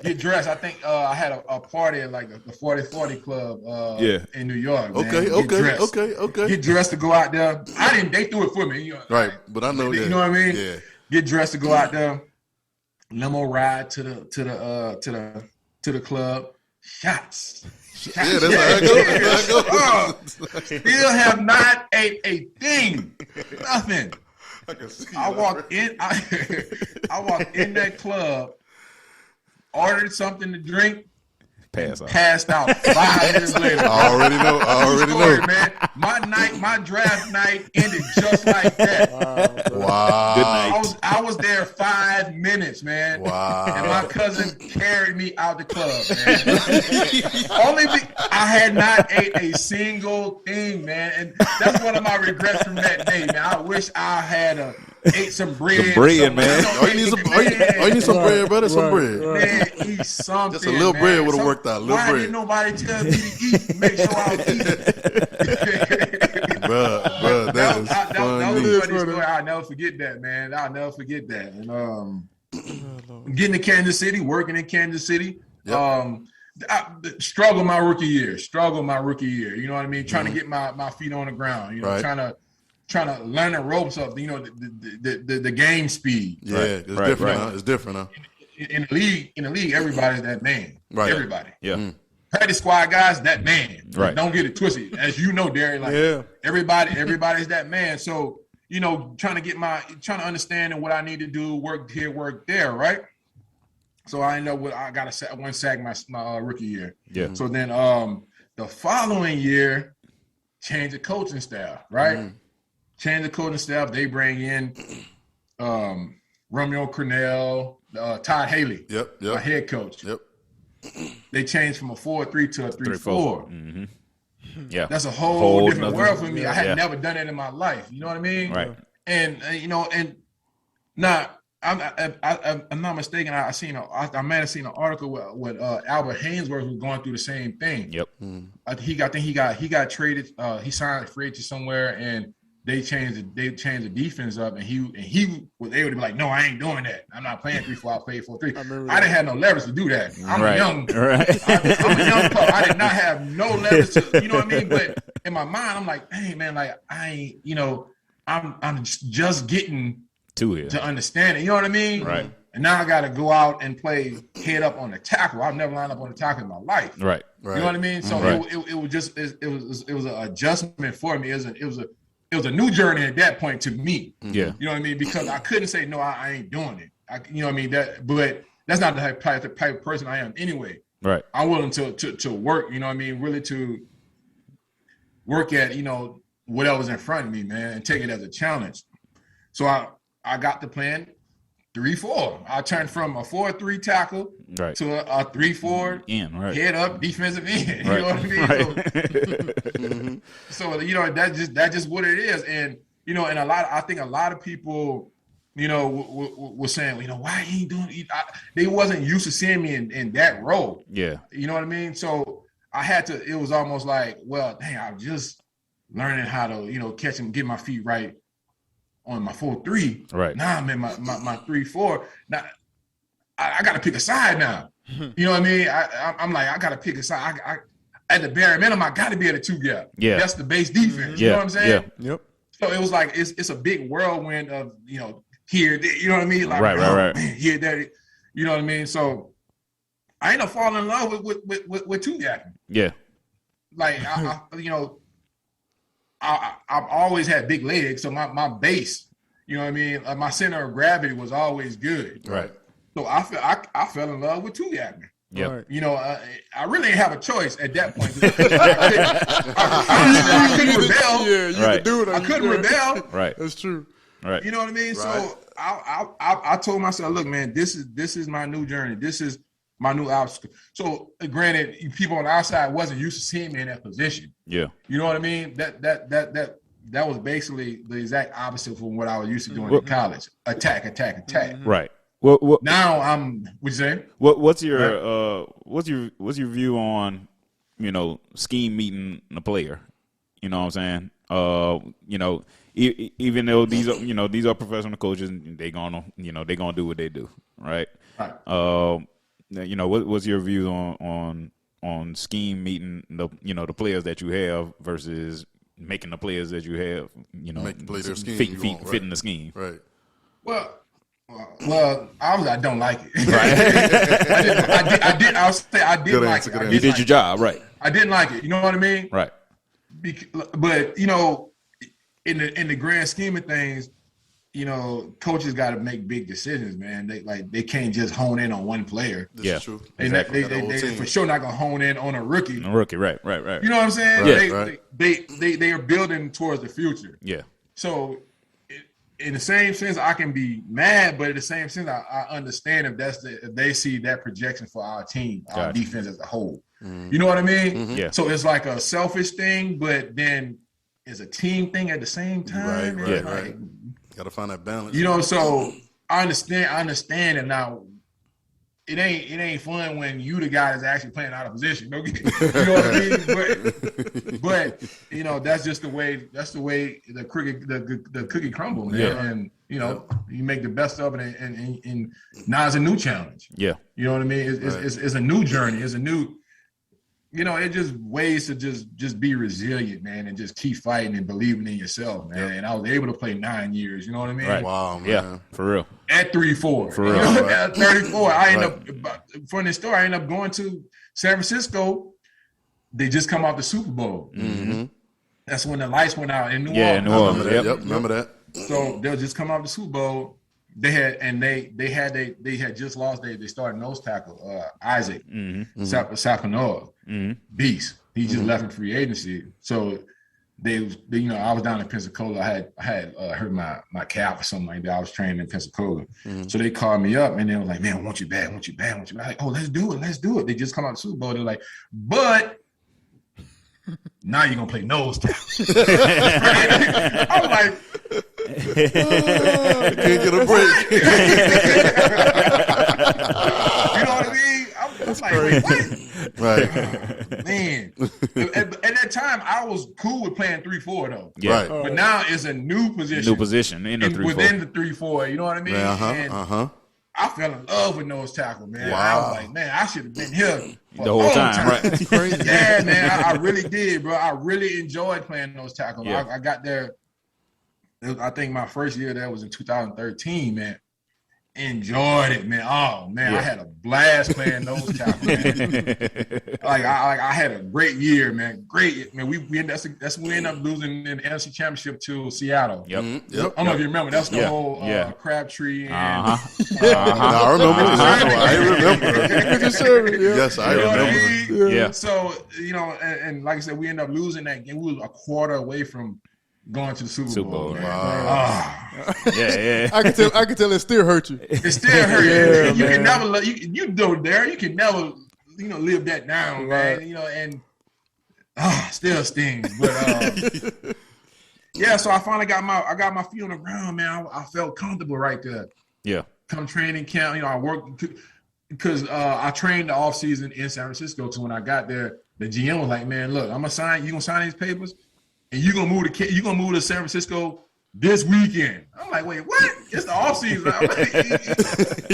Get dressed. I think I had a party at like the 40-40 club in New York. Man. Okay. Get dressed to go out there. They threw it for me. You know, right, but I know that. You know what I mean? Yeah. Get dressed to go out there. Limo ride to the club. Shots. Yeah, that's how it goes. Still have not ate a thing. Nothing. I walked in that club. Ordered something to drink, passed out 5 minutes later. I already know. Man. My draft night ended just like that. Wow. Good night. I was there 5 minutes, man. Wow. And my cousin carried me out the club, man. I had not ate a single thing, man. And that's one of my regrets from that day, man. I wish I had ate some bread. Some bread, man. You need some bread, brother. Some bread. Man, eat something. Just a little bread would have worked out. Why didn't nobody tell me to eat? Make sure I was eating. Bruh, that was a funny story. I'll never forget that, man. I'll never forget that. And getting to Kansas City, working in Kansas City. Yep. I struggled my rookie year. You know what I mean? Trying to get my feet on the ground. You know, trying to learn the ropes of, you know, the game speed. Yeah, it's different. Huh? It's different, huh? In the league, everybody's that man. Right. Everybody. Yeah. Practice squad guys, that man. Right. Don't get it twisted. As you know, Derek, like everybody's that man. So, you know, trying to understand what I need to do, work here, work there, right? So I know what I got to one sack my rookie year. Yeah. So then the following year, change the coaching staff, right? Change the coaching staff. They bring in Romeo Cornell, Todd Haley, my head coach. Yep. They changed from a 4-3 to a 3-4. Mm-hmm. Yeah, that's a whole different world for me. I had never done it in my life. You know what I mean? Right. And you know, and now I'm not mistaken. I might have seen an article with Albert Hainsworth was going through the same thing. Yep. He got traded. He signed free agent somewhere, and they changed the defense up, and he was able to be like, no, I ain't doing that. I'm not playing 3-4. I'll play 4-3. I didn't have no leverage to do that. I'm a young pup. I did not have no leverage to, you know what I mean? But in my mind, I'm like, hey man, like I ain't, you know, I'm just getting to understand it. You know what I mean? Right. And now I got to go out and play head up on the tackle. I've never lined up on the tackle in my life. Right. You know what I mean? So it was just it was an adjustment for me. It was a new journey at that point to me. Yeah. You know what I mean? Because I couldn't say no, I ain't doing it. You know what I mean? But that's not the type of person I am anyway. Right. I'm willing to work. You know what I mean? Really to work at, you know, whatever's in front of me, man, and take it as a challenge. So I got the plan 3-4. I turned from a 4-3 tackle to a 3-4 head up defensive end. You know what I mean? So you know, that's just what it is. And you know, and I think a lot of people, you know, were saying, you know, why he ain't doing it? They wasn't used to seeing me in that role. Yeah. You know what I mean? So I had to, it was almost like, well, dang, I'm just learning how to, you know, catch and get my feet right on my 4-3. Right. Now I'm in my 3-4. Now I got to pick a side now. You know what I mean? I'm like, I got to pick a side. I at the bare minimum, I got to be at a 2-gap. Yeah. That's the base defense. You know what I'm saying? Yeah. Yep. So it was like, it's a big whirlwind of, you know, here, there, you know what I mean? Like, right. Man, here, there, you know what I mean? So I ended up falling in love with 2-gapping. Yeah. Like, I you know, I've always had big legs, so my base, you know what I mean? My center of gravity was always good. Right. So I fell in love with 2-gapping. Yeah. You know, I really didn't have a choice at that point. I couldn't rebel. Yeah, you could do it. I couldn't rebel. Right. That's true. Right. You know what I mean? Right. So I told myself, look, man, this is my new journey. This is my new obstacle. So granted, people on the outside wasn't used to seeing me in that position. Yeah. You know what I mean? That was basically the exact opposite from what I was used to doing in college. Attack. Right. Well, now I'm. What you saying? What's your view on, you know, scheme meeting a player? You know what I'm saying? You know, even though these are professional coaches, they're gonna do what they do, right? Right. You know, what's your view on scheme meeting the players that you have versus making the players that you have, you know, play their scheme fitting the scheme? Right. Well, I don't like it. Right. I did. I'll say I did like it. You did your job, right? I didn't like it. You know what I mean? Right. But you know, in the grand scheme of things, you know, coaches got to make big decisions, man. They can't just hone in on one player. This is true. Exactly. They for sure not gonna hone in on a rookie. Right. You know what I'm saying? Right. They are building towards the future. Yeah. So in the same sense, I can be mad, but in the same sense, I understand if they see that projection for our team, our defense as a whole. Mm-hmm. You know what I mean? Mm-hmm. Yeah. So it's like a selfish thing, but then it's a team thing at the same time. Right. Got to find that balance. You know, so I understand it now. It ain't fun when you the guy that's actually playing out of position. You know what I mean? But you know, that's just the way the cookie crumble, man. Yeah. And you know, you make the best of it, and now it's a new challenge. Yeah. You know what I mean? It's a new journey. It's a new, you know, it's just ways to just be resilient, man, and just keep fighting and believing in yourself, man. Yep. And I was able to play 9 years. You know what I mean? Right. Wow, man. Yeah, for real. At 3-4. For real. At 34, I end up from the story. I end up going to San Francisco. They just come off the Super Bowl. Mm-hmm. That's when the lights went out in New Orleans. Yeah, in New Orleans. Yep. Remember that. So they'll just come off the Super Bowl. They had just lost. They started nose tackle Isaac Sapanoa, beast. He just left in free agency. So they you know, I was down in Pensacola. I had hurt my calf or something like that. I was training in Pensacola. So they called me up and they were like, "Man, I want you back. I'm like, "Oh, let's do it. They just come out of the Super Bowl. They're like, but now you're gonna play nose tackle." I'm like, can't get a break. You know what I mean? I'm like, wait, what? Right. Man, man. At that time, I was cool with playing 3-4 though. Yeah. Right. But now it's a new position. New position in the 3-4. Within the 3-4, you know what I mean? Uh-huh. I fell in love with nose tackle, man. Wow. I was like, man, I should have been here for The a whole long time, right? Crazy. Yeah, man, I really did, bro. I really enjoyed playing nose tackle. Yeah. I got there. I think my first year there was in 2013, man. Enjoyed it, man. Oh man, I had a blast playing nose tackle, man. I had a great year, man. Great, man. We that's when we ended up losing in the NFC Championship to Seattle. Yep. Yep. I don't know if you remember. That's the Yeah. whole Yeah. Crabtree and I remember. I remember. Yes, I You know what I remember. mean? Yeah. So, and like I said, we ended up losing that game. We was a quarter away from going to the Super Bowl. Man. Yeah. I can tell it still hurt you. It still hurt. Yeah, you can man. never you do it there. You can never live that down, Right. man. And still stings. But yeah, so I finally got my feet on the ground, man. I felt comfortable right there. Yeah. Come training camp, I worked because I trained the off season in San Francisco. So when I got there, the GM was like, "Man, look, I'm gonna sign these papers, and you're gonna move to San Francisco this weekend." I'm like, "Wait, what? It's the off season."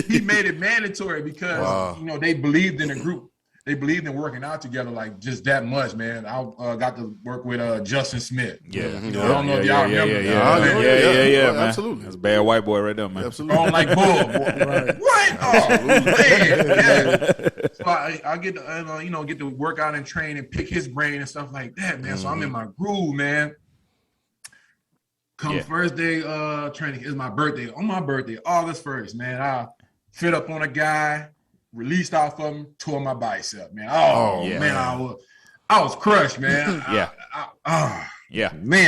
He made it mandatory because they believed in the group. They believed in working out together like just that much, man. I got to work with Justin Smith. Yeah. I don't know if y'all remember. Yeah, man. Absolutely. That's a bad white boy right there, man. Absolutely. Oh, like bull. Right. What? Oh, man. Yeah. So I get to, get to work out and train and pick his brain and stuff like that, man. So I'm in my groove, man. First day training is my birthday. On my birthday, August 1st, man, I fit up on a guy, released off of him, tore my bicep, man. Man, I was crushed, man. Man,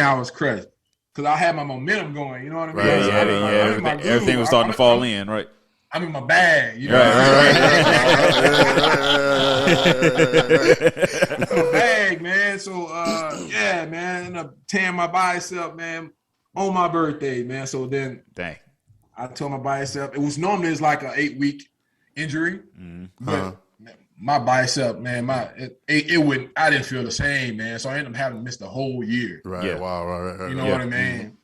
I was crushed. Because I had my momentum going, you know what I mean? Yeah. Everything was starting to fall in, right? I'm in my bag, you know. My bag, man. So man, ended up tearing my bicep, man, on my birthday, man. So then I tore my bicep. It was normally like an 8-week injury, but my bicep, man, it would. I didn't feel the same, man. So I ended up having to miss the whole year. Right. Yeah. Wow. Right. You know what I mean?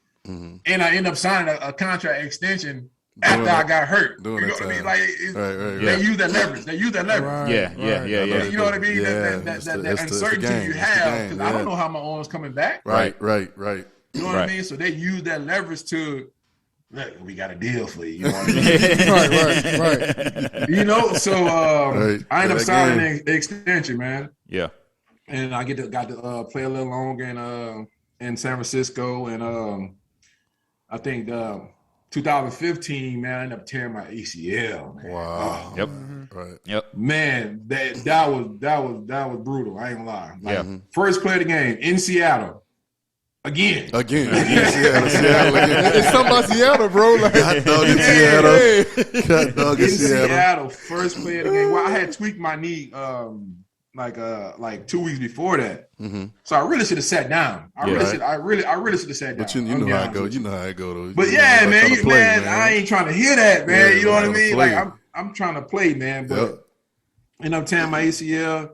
And I ended up signing a contract extension after I got hurt. Doing You know that what I mean? time. Like Right. They use that leverage. Right. Yeah. You know what I mean? Yeah. That It's the uncertainty game. you It's the have, game, because I don't know how my arm's coming back. Right. You know what I mean? So they use that leverage to, look, we got a deal for you. You know what I mean? Right. You know, so I ended up signing game. an extension, man. Yeah. And I got to play a little longer in San Francisco, and I think 2015, man, I ended up tearing my ACL, man. Wow. Yep. Right. Yep. Man, that was brutal. I ain't gonna lie. Like, Yeah. First play of the game in Seattle. Again. Seattle again. It's something about Seattle, bro. Like, Hot dog in Seattle. Hot dog in In Seattle. Seattle, first play of the game. Well, I had tweaked my knee like 2 weeks before that. So I really should have sat down. I really should have sat down. But you know how it go. You know how it go though. But You yeah, know, man, trying to play, man. I ain't trying to hear that, man. Yeah, you know what I trying to mean? play. Like I'm trying to play, man. But end up tearing my ACL.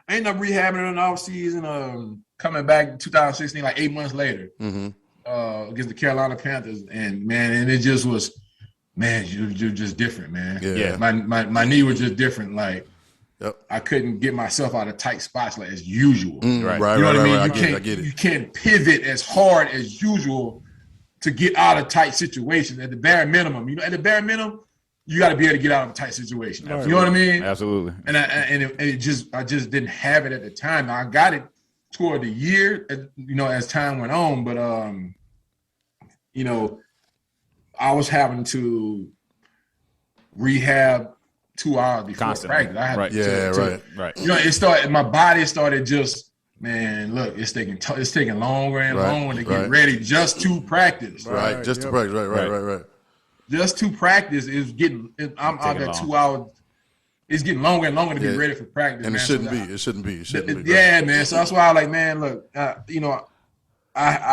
I ended up rehabbing in the off season. Coming back in 2016, like 8 months later, against the Carolina Panthers, and it just was, man, you're just different, man. Yeah. My knee was just different. Like, Yep. I couldn't get myself out of tight spots like as usual. Right. You know what I mean? I You get it. You can't pivot as hard as usual to get out of tight situations. At the bare minimum, at the bare minimum, you got to be able to get out of a tight situation. Absolutely. You know what I mean? Absolutely. And I just didn't have it at the time. Now, I got it toward the year, as time went on. But I was having to rehab 2 hours before Constantly. practice. I had Right. to, Right. it started. My body started just, man. Look, it's taking longer and longer to get ready just to practice. Right. Just to practice. Right. Just to practice is getting. I'm out there 2 hours. It's getting longer and longer to get ready for practice. And man. it shouldn't be. Yeah, man. So that's why I like, man. Look, I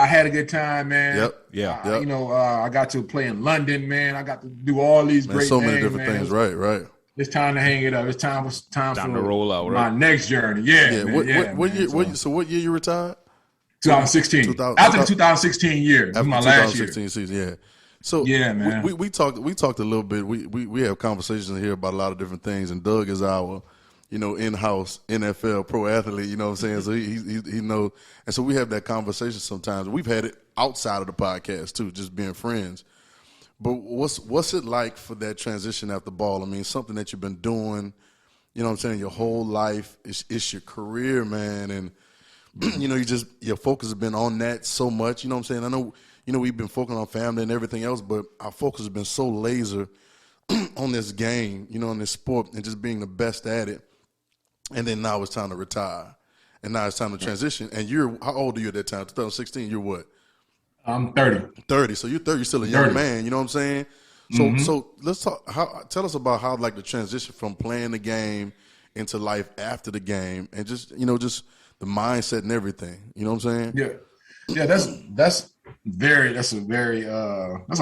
had a good time, man. Yep. I got to play in London, man. I got to do all these great so things, many different man. things. Right. It's time to hang it up. It's time for to roll out, my right? next journey. Yeah, man. What year? So what year you retired? 2016. After the 2016 year, this was my last year. 2016 season, yeah. So yeah, man. We talked a little bit. We have conversations here about a lot of different things, and Doug is our, in-house NFL pro athlete. You know what I'm saying? So he knows, and so we have that conversation sometimes. We've had it outside of the podcast too, just being friends. But what's it like for that transition after ball? I mean, something that you've been doing, you know what I'm saying, your whole life. It's your career, man, and your focus has been on that so much. You know what I'm saying? I know, we've been focusing on family and everything else, but our focus has been so laser on this game, on this sport, and just being the best at it. And then now it's time to retire, and now it's time to transition. And how old are you at that time? 2016. You're what? I'm 30. 30. So you're 30. You're still a young man. You know what I'm saying? So so let's talk. Tell us about how like the transition from playing the game into life after the game, and just the mindset and everything. You know what I'm saying? Yeah. That's a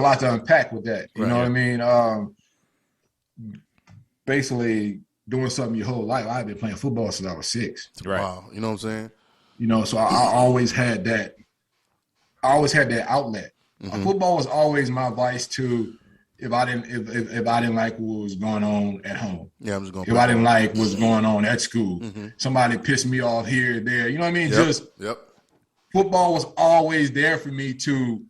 lot to unpack with that. You know what I mean? Basically doing something your whole life. I've been playing football since I was 6. Right. Wow. You know what I'm saying? So I always had that. I always had that outlet. Football was always my vice to. If I didn't like what was going on at home, I'm just going. If I didn't like what's going on at school, somebody pissed me off here, there. You know what I mean? Football was always there for me to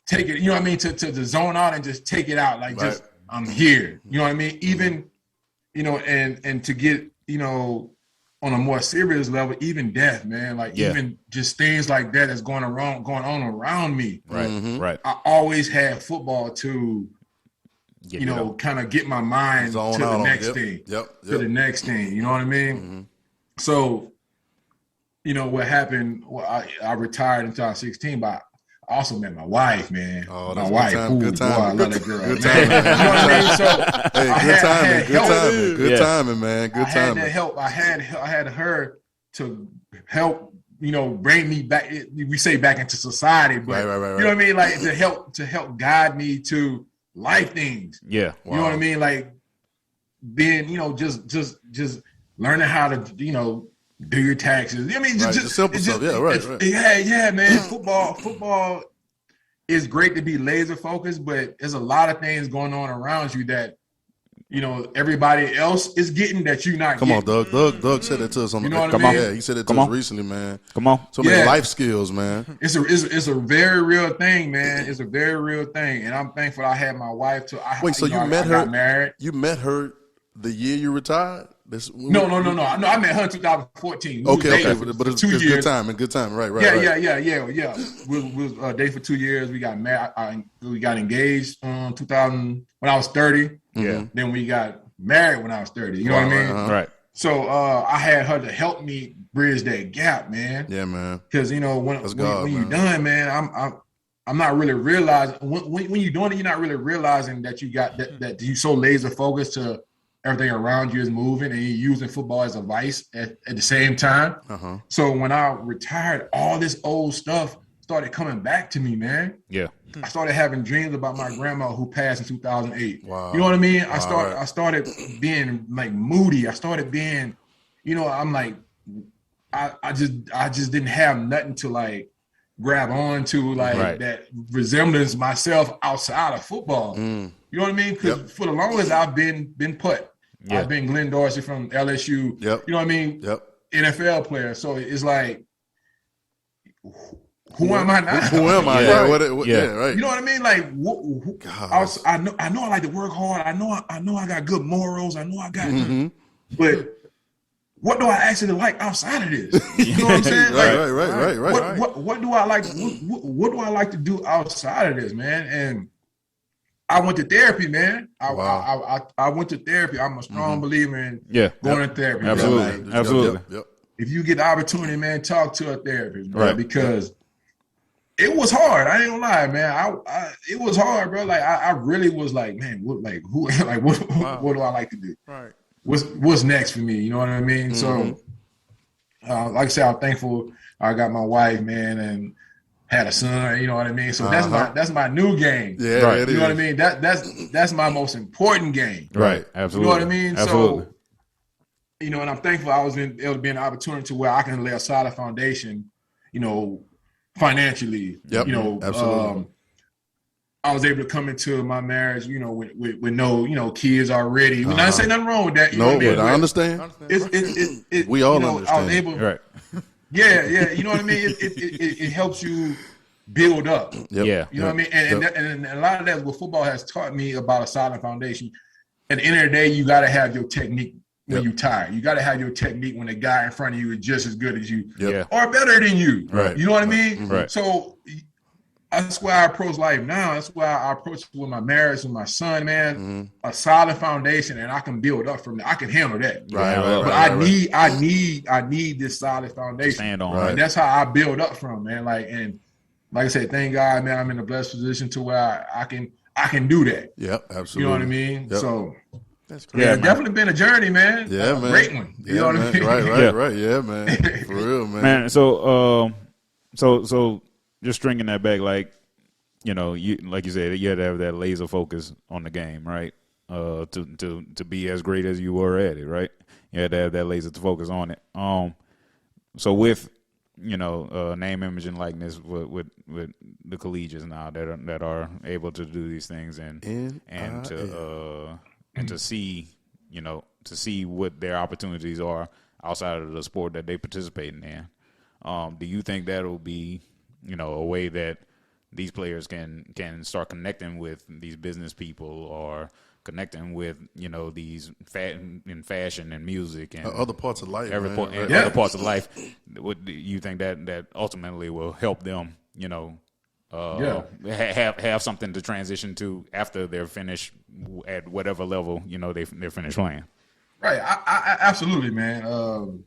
take it. You know what I mean? To zone out and just take it out. Like just I'm here. You know what I mean? Even and to get on a more serious level, even death, man. Like even just things like that that's going on around me. Right. I always had football to. Kind of get my mind to the next thing. To the next thing. You know what I mean? So, what happened, I retired in 2016, but I also met my wife, man. Oh, my wife. Good time. Boy, I love that girl. Good timing. You know what I mean? So, good timing, man. Good timing. I had that help. I had her to help, bring me back. We say back into society, but right. You know what I mean? Like to help guide me to life things. Yeah. You know what I mean? Like being, just learning how to, do your taxes. I mean, just simple stuff. Yeah, right. Yeah, man. Football is great to be laser focused, but there's a lot of things going on around you that, everybody else is getting that you're not getting. Come on, Doug said it to us on what I mean? Yeah, he said it to us recently, man. Come on. So many life skills, man. It's a very real thing, man. It's a very real thing. And I'm thankful I had my wife too. Wait, you met her? Got married. You met her the year you retired? No. I met her in 2014. Okay, but it's 2 years. Good time. Right. Yeah. We was dating for 2 years. We got married. We got engaged 2000 when I was 30. Yeah. Then we got married when I was 30. You know what I mean? Right. So I had her to help me bridge that gap, man. Yeah, man. Because when you're done, man, I'm not really realizing when you're doing it, you're not really realizing that you got that you so laser focused to everything around you is moving, and you're using football as a vice at the same time. So when I retired, all this old stuff started coming back to me, man. Yeah. I started having dreams about my grandma who passed in 2008. Wow. You know what I mean? I started being like moody. I started being, I'm like, I just didn't have nothing to like grab on to that resemblance myself outside of football. You know what I mean? Because for the longest I've been Putt. Yeah. I've been Glenn Dorsey from LSU. Yep. You know what I mean? Yep. NFL player. So it's like, who am I now? Who am I? Yeah. Right. You know what I mean? Like, I know I like to work hard. I know I got good morals. I know I got, but what do I actually like outside of this? You know what I'm saying? Right. What do I like? What do I like to do outside of this, man? And I went to therapy, man. I went to therapy. I'm a strong believer in going to therapy. Absolutely. Yep. If you get the opportunity, man, talk to a therapist, bro, right? Because it was hard. I ain't gonna lie, man. It was hard, bro. Like I really was like, man, what do I like to do? Right. What's next for me? You know what I mean? So, like I said, I'm thankful I got my wife, man, and had a son. You know what I mean? So that's my new game. Yeah, right. You know what I mean? That's my most important game. Right. Absolutely. You know what I mean? Absolutely. So, you know, and I'm thankful I was able to be an opportunity to where I can lay a solid foundation, you know, financially. Yep. You know, Absolutely. I was able to come into my marriage, you know, with no, you know, kids already. Not say nothing wrong with that. You know what I mean? But I understand. We all understand. I was able, Right. Yeah. You know what I mean? It helps you build up. Yep. Yeah. You know what I mean? And a lot of that, what football has taught me about a solid foundation. At the end of the day, you got to have your technique when you're tired. You got to have your technique when the guy in front of you is just as good as you or better than you. Right. You know what I mean? Right. So that's why I approach life now. That's why I approach it with my marriage, with my son, man. A solid foundation, and I can build up from there. I can handle that. But I need this solid foundation. Stand on. And that's how I build up from, man. Like I said, thank God, man, I'm in a blessed position to where I can do that. Yep, absolutely. You know what I mean? Yep. So That's great. it's definitely been a journey, man. Yeah, man. Great one. You know what I mean? Right. Yeah, man. For real, man. Man, so just stringing that back, like, you know, you like you said, you had to have that laser focus on the game, right? To be as great as you were at it, right? You had to have that laser focus on it. So with, you know, name, image, and likeness with the collegiates now that are able to do these things and to see, you know, to see what their opportunities are outside of the sport that they participate in. Do you think that'll be, you know, a way that these players can start connecting with these business people or connecting with, you know, these in fashion and music and other parts of life, other parts of life? What do you think that ultimately will help them, you know, have something to transition to after they're finished at whatever level, you know, they're finished playing? Right. I absolutely, man.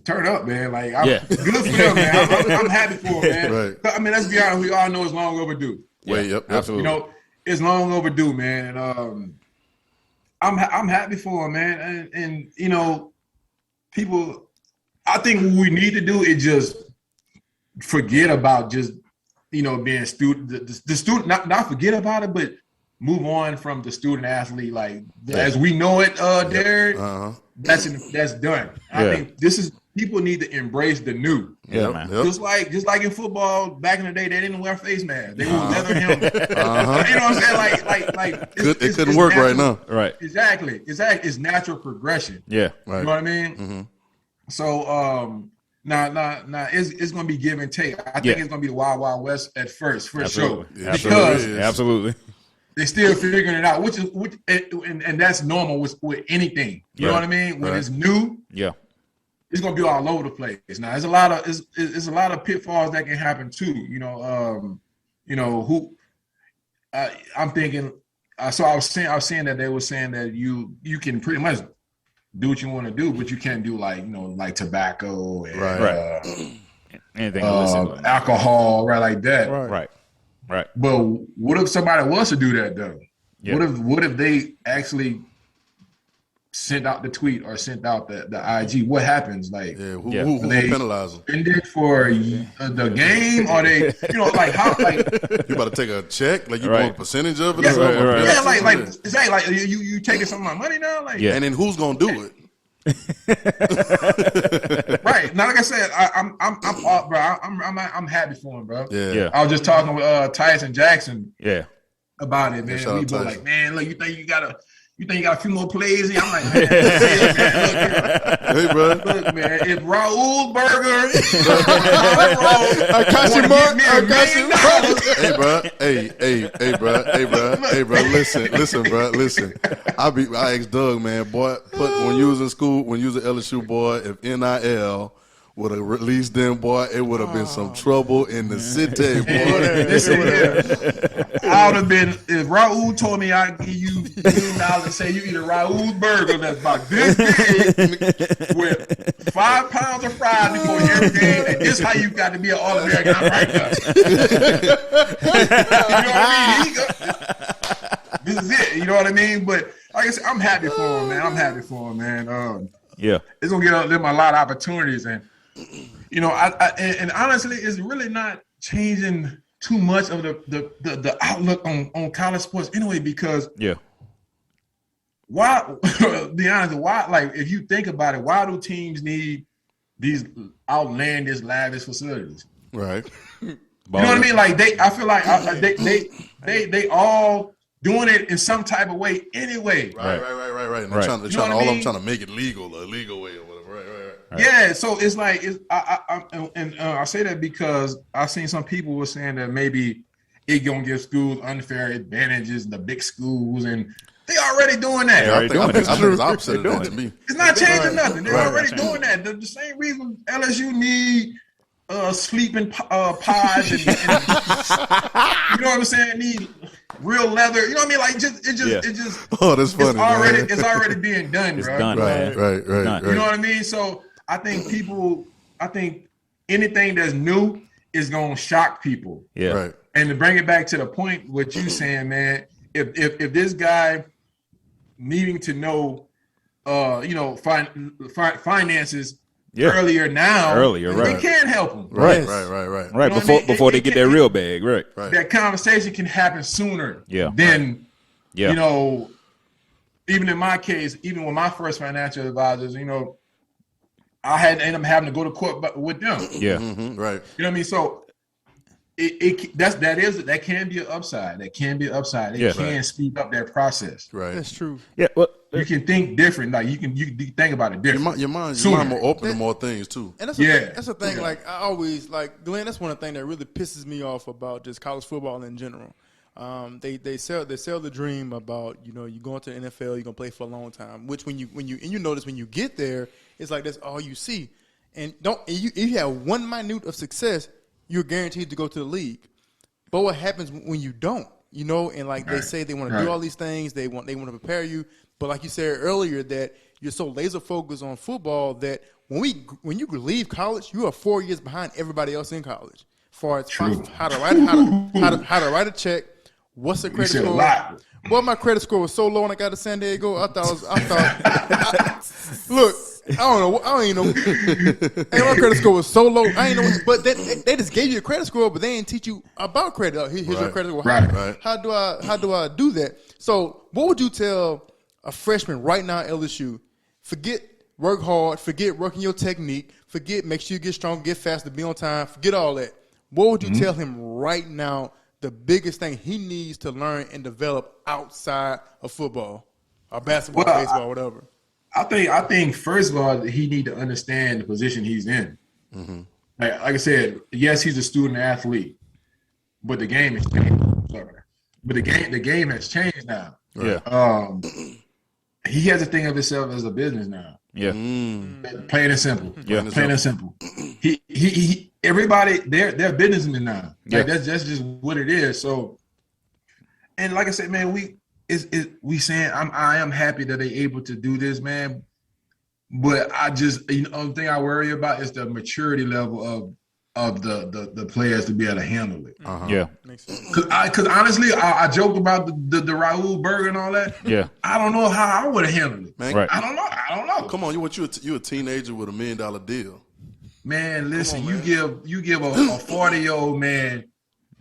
Turn up, man. Like, good for them, man. I'm happy for them, man. Right. I mean, let's be honest. We all know it's long overdue. Yep, absolutely. You know, it's long overdue, man. And I'm happy for them, man. And you know, people. I think what we need to do is just forget about just, you know, being the student. Not forget about it, but move on from the student athlete, like as we know it, Derek. That's done. I think this is. People need to embrace the new. Yeah, man. Just like in football back in the day, they didn't wear face masks. They wore leather helmets. You know what I'm saying? Like it couldn't work natural, right now. Right. Exactly. It's natural progression. Yeah. Right. You know what I mean? So now it's gonna be give and take. I think it's gonna be the Wild Wild West at first, for sure. Absolutely. They're still figuring it out, which and that's normal with anything. You know what I mean? When it's new, it's gonna be all over the place. Now, there's a lot of pitfalls that can happen too. You know, I'm thinking. So I was saying that they were saying that you can pretty much do what you want to do, but you can't do like tobacco and anything alcohol, right, like that. Right. But what if somebody wants to do that though? Yeah. What if they actually sent out the tweet or sent out the IG? What happens? Like, who penalize them? Ended for the game, or they, you know, like how, like you about to take a check, like you want a percentage of it? Like is that like you taking some of my money now? Like, and then who's gonna do it? Right now, like I said, I'm happy for him, bro. Yeah. I was just talking with Tyson Jackson. About it, man. We both like, man, look, you think you got a few more plays? I'm like, man, hey, bro. Look, man, if Raul Burger, Hey, bro. Listen, bro. I asked Doug, man, boy, when you was in school, when you was at LSU, boy, if NIL would have released them, boy, it would have been some trouble in the city, boy. Listen here, I would have been, if Raul told me I'd give you $1 and say you eat a Raul's burger that's about this big with 5 pounds of fries before every game, and this how you got to be an All-American. I'm right now. You know what I mean? This is it. You know what I mean? But like I said, I'm happy for him, man. It's gonna give them a lot of opportunities, and you know, and honestly, it's really not changing too much of the outlook on college sports anyway, because why be honest, why, like, if you think about it, why do teams need these outlandish lavish facilities? Right. You know what I mean? Like I feel like they all doing it in some type of way anyway. Right. And they're trying to make it legal, a legal way or whatever. Right. Yeah. So it's like I say that because I've seen some people were saying that maybe it gonna give schools unfair advantages, the big schools, and they already doing that. I think it's opposite of that to me. It's not changing nothing. They're already doing that. The same reason LSU need sleeping pods and you know what I'm saying? Need real leather. You know what I mean? Like it just. Oh, that's funny. It's already being done, it's bro. Done, right. You know what I mean? So I think anything that's new is gonna shock people. Yeah. Right. And to bring it back to the point, what you saying, man, if this guy needing to know, finances earlier, right, they can help him. Right. Before they get their real bag, right. That conversation can happen sooner. Yeah. Than, even in my case, even with my first financial advisors, I had to end up having to go to court with them. Yeah. Mm-hmm. Right. You know what I mean? So that can be an upside. That can be an upside. It can speed up that process. Right. That's true. Yeah. Well, you can think different. Like you think about it different. Your mind's more open to more things too. And that's the thing. Like I always Glenn. That's one of the things that really pisses me off about just college football in general. They sell the dream about you going to the NFL, you're gonna play for a long time. Which when you notice when you get there, it's like that's all you see. And if you have one minute of success, you're guaranteed to go to the league. But what happens when you don't? And they say they want to do all these things, they want to prepare you. But like you said earlier, that you're so laser focused on football that when you leave college, you are 4 years behind everybody else in college. As far as how to write a check, what's the credit score? Boy, my credit score was so low when I got to San Diego. Look. I don't even know. My credit score was so low. I ain't know. But they just gave you a credit score, but they didn't teach you about credit. Here's your credit score. How do I do that? So, what would you tell a freshman right now at LSU? Forget work hard. Forget working your technique. Forget make sure you get strong, get faster, be on time. Forget all that. What would you tell him right now? The biggest thing he needs to learn and develop outside of football, or basketball, baseball, whatever. I think first of all, he need to understand the position he's in. Mm-hmm. Like I said, yes, he's a student athlete, but the game has changed. But the game has changed now. Yeah. He has to think of himself as a business now. Yeah. Plain and simple. Yeah. Plain and simple. He everybody they're businessmen now. Yeah. Like that's just what it is. So, and like I said, man, I am happy that they're able to do this, man. But I just, the thing I worry about is the maturity level of the players to be able to handle it. Uh-huh. Yeah. Because honestly, I joked about the Raul burger and all that. Yeah. I don't know how I would have handled it. Man, right. I don't know. Come on, you a teenager with $1 million deal. Man, listen, you give a 40-year-old man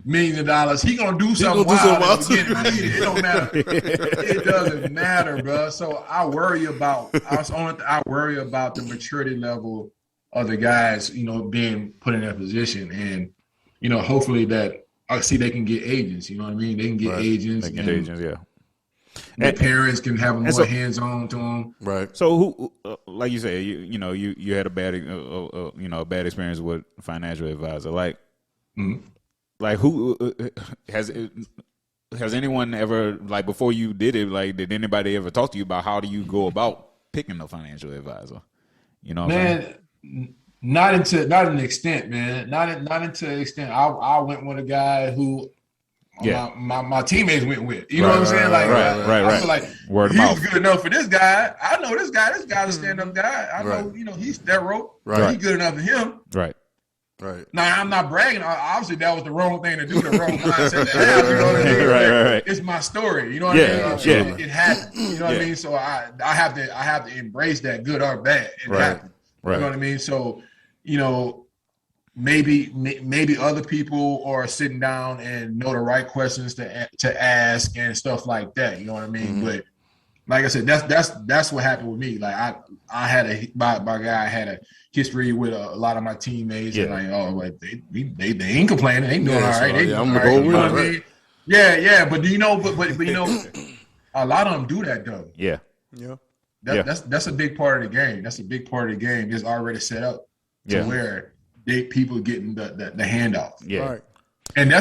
$1 million, he gonna do something wild. It don't matter. It doesn't matter, bro. So I worry about the maturity level of the guys, being put in that position, and hopefully that I see they can get agents. You know what I mean? They can get agents. They can get agents, yeah. The parents can have more hands on to them. Right. So who, like you said, you had a bad bad experience with a financial advisor, like. Mm-hmm. Like who has anyone ever, like before you did it, like did anybody ever talk to you about how do you go about picking a financial advisor? You know what I'm saying? Not to an extent, man. Not to an extent. I went with a guy who my teammates went with. You know what I'm saying? Like I feel like word of he mouth. was good enough for this guy. I know this guy. This guy's a stand-up guy. I know, he's thorough. Right. He's good enough for him. Right. Right. Now I'm not bragging. Obviously, that was the wrong thing to do. The wrong mindset to have. You know what I mean? Right. It's my story. You know what I mean? It happened. You know what I mean? So I have to embrace that, good or bad. It happened. Right. You know what I mean? So, maybe other people are sitting down and know the right questions to ask and stuff like that. You know what I mean? Mm-hmm. But like I said, that's what happened with me. Like I had my guy had a history with a lot of my teammates, and like, they ain't complaining, they doing all right. I'm gonna go with I mean? Yeah. But you know, but you know, a lot of them do that though. Yeah. That's a big part of the game. That's a big part of the game. It's already set up to where people getting the handoff. Yeah. Right. And I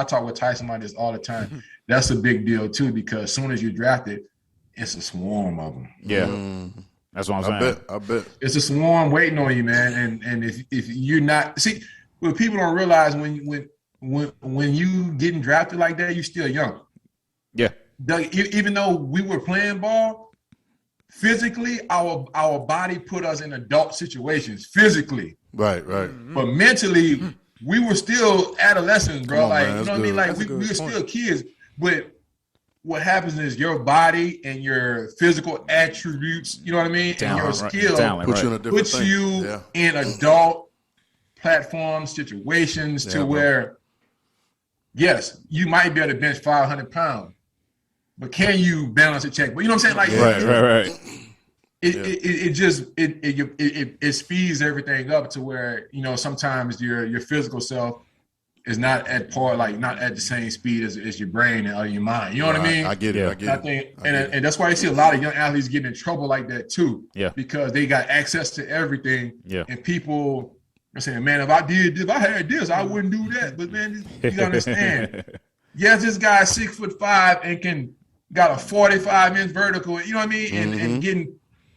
talk with Tyson about this all the time. That's a big deal too, because as soon as you're drafted, it's a swarm of them. Yeah. That's what I'm saying. I bet. It's a swarm waiting on you, man. And if you're not, see, what people don't realize when you getting drafted like that, you're still young. Yeah. Even though we were playing ball, physically, our body put us in adult situations. Physically, right. But mentally, we were still adolescents, bro. Like, man, you know what I mean? Like, we were still kids. But what happens is your body and your physical attributes, you know what I mean, and your skill puts you in adult platform situations to where, yes, you might be able to bench 500 pounds. But can you balance a check? But you know what I'm saying? Like, right. It speeds everything up to where, you know, sometimes your physical self is not at par, like not at the same speed as your brain or your mind. You know what I mean? I get it. And that's why you see a lot of young athletes getting in trouble like that too. Yeah. Because they got access to everything. Yeah. And people are saying, man, if I had this, I wouldn't do that. But man, you understand. Yes, this guy's 6'5" and got a 45-inch vertical, you know what I mean? And getting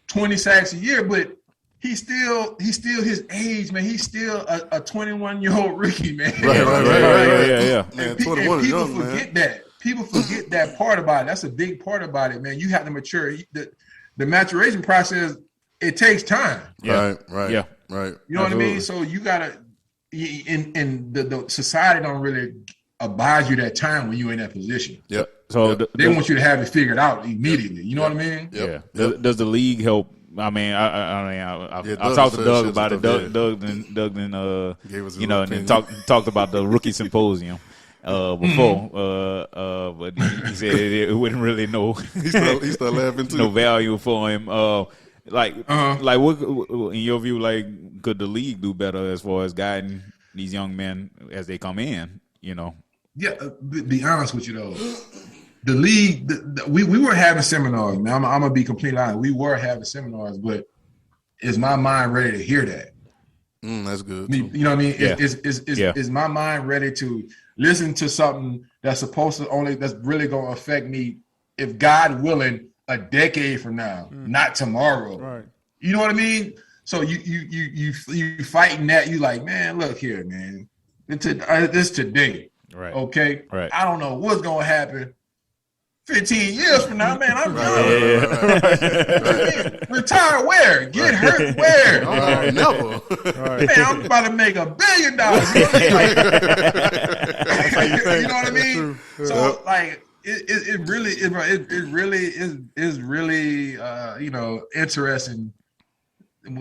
20 sacks a year, but he's still his age, man. He's still a 21-year-old rookie, man. Right. Yeah. Man, 21 is young, man. People forget that part about it. That's a big part about it, man. You have to mature. The maturation process, it takes time. Yeah. Right. You know what I mean? So you gotta, and the society don't really abide you that time when you're in that position. Yep. So they want you to have it figured out immediately. You know what I mean? Yeah. Does the league help? I mean, I talked to Doug about it. Doug then you know, and then talked about the rookie symposium before. But he said it wouldn't really know. He started laughing too. No value for him. Like what in your view? Like, could the league do better as far as guiding these young men as they come in? You know. Yeah, be honest with you though. The league, we were having seminars, man. I'm gonna be completely honest. We were having seminars, but is my mind ready to hear that? That's good. You know what I mean? Yeah. Is my mind ready to listen to something that's really gonna affect me, if God willing, a decade from now, not tomorrow. Right. You know what I mean? So you fighting that. You like, man, look here, man. It's today. Right. Okay. Right. I don't know what's gonna happen 15 years from now, man. I'm retire where? Get hurt where? Never. Man, I'm about to make $1 billion. You know what I mean? So like, it really is really you know, interesting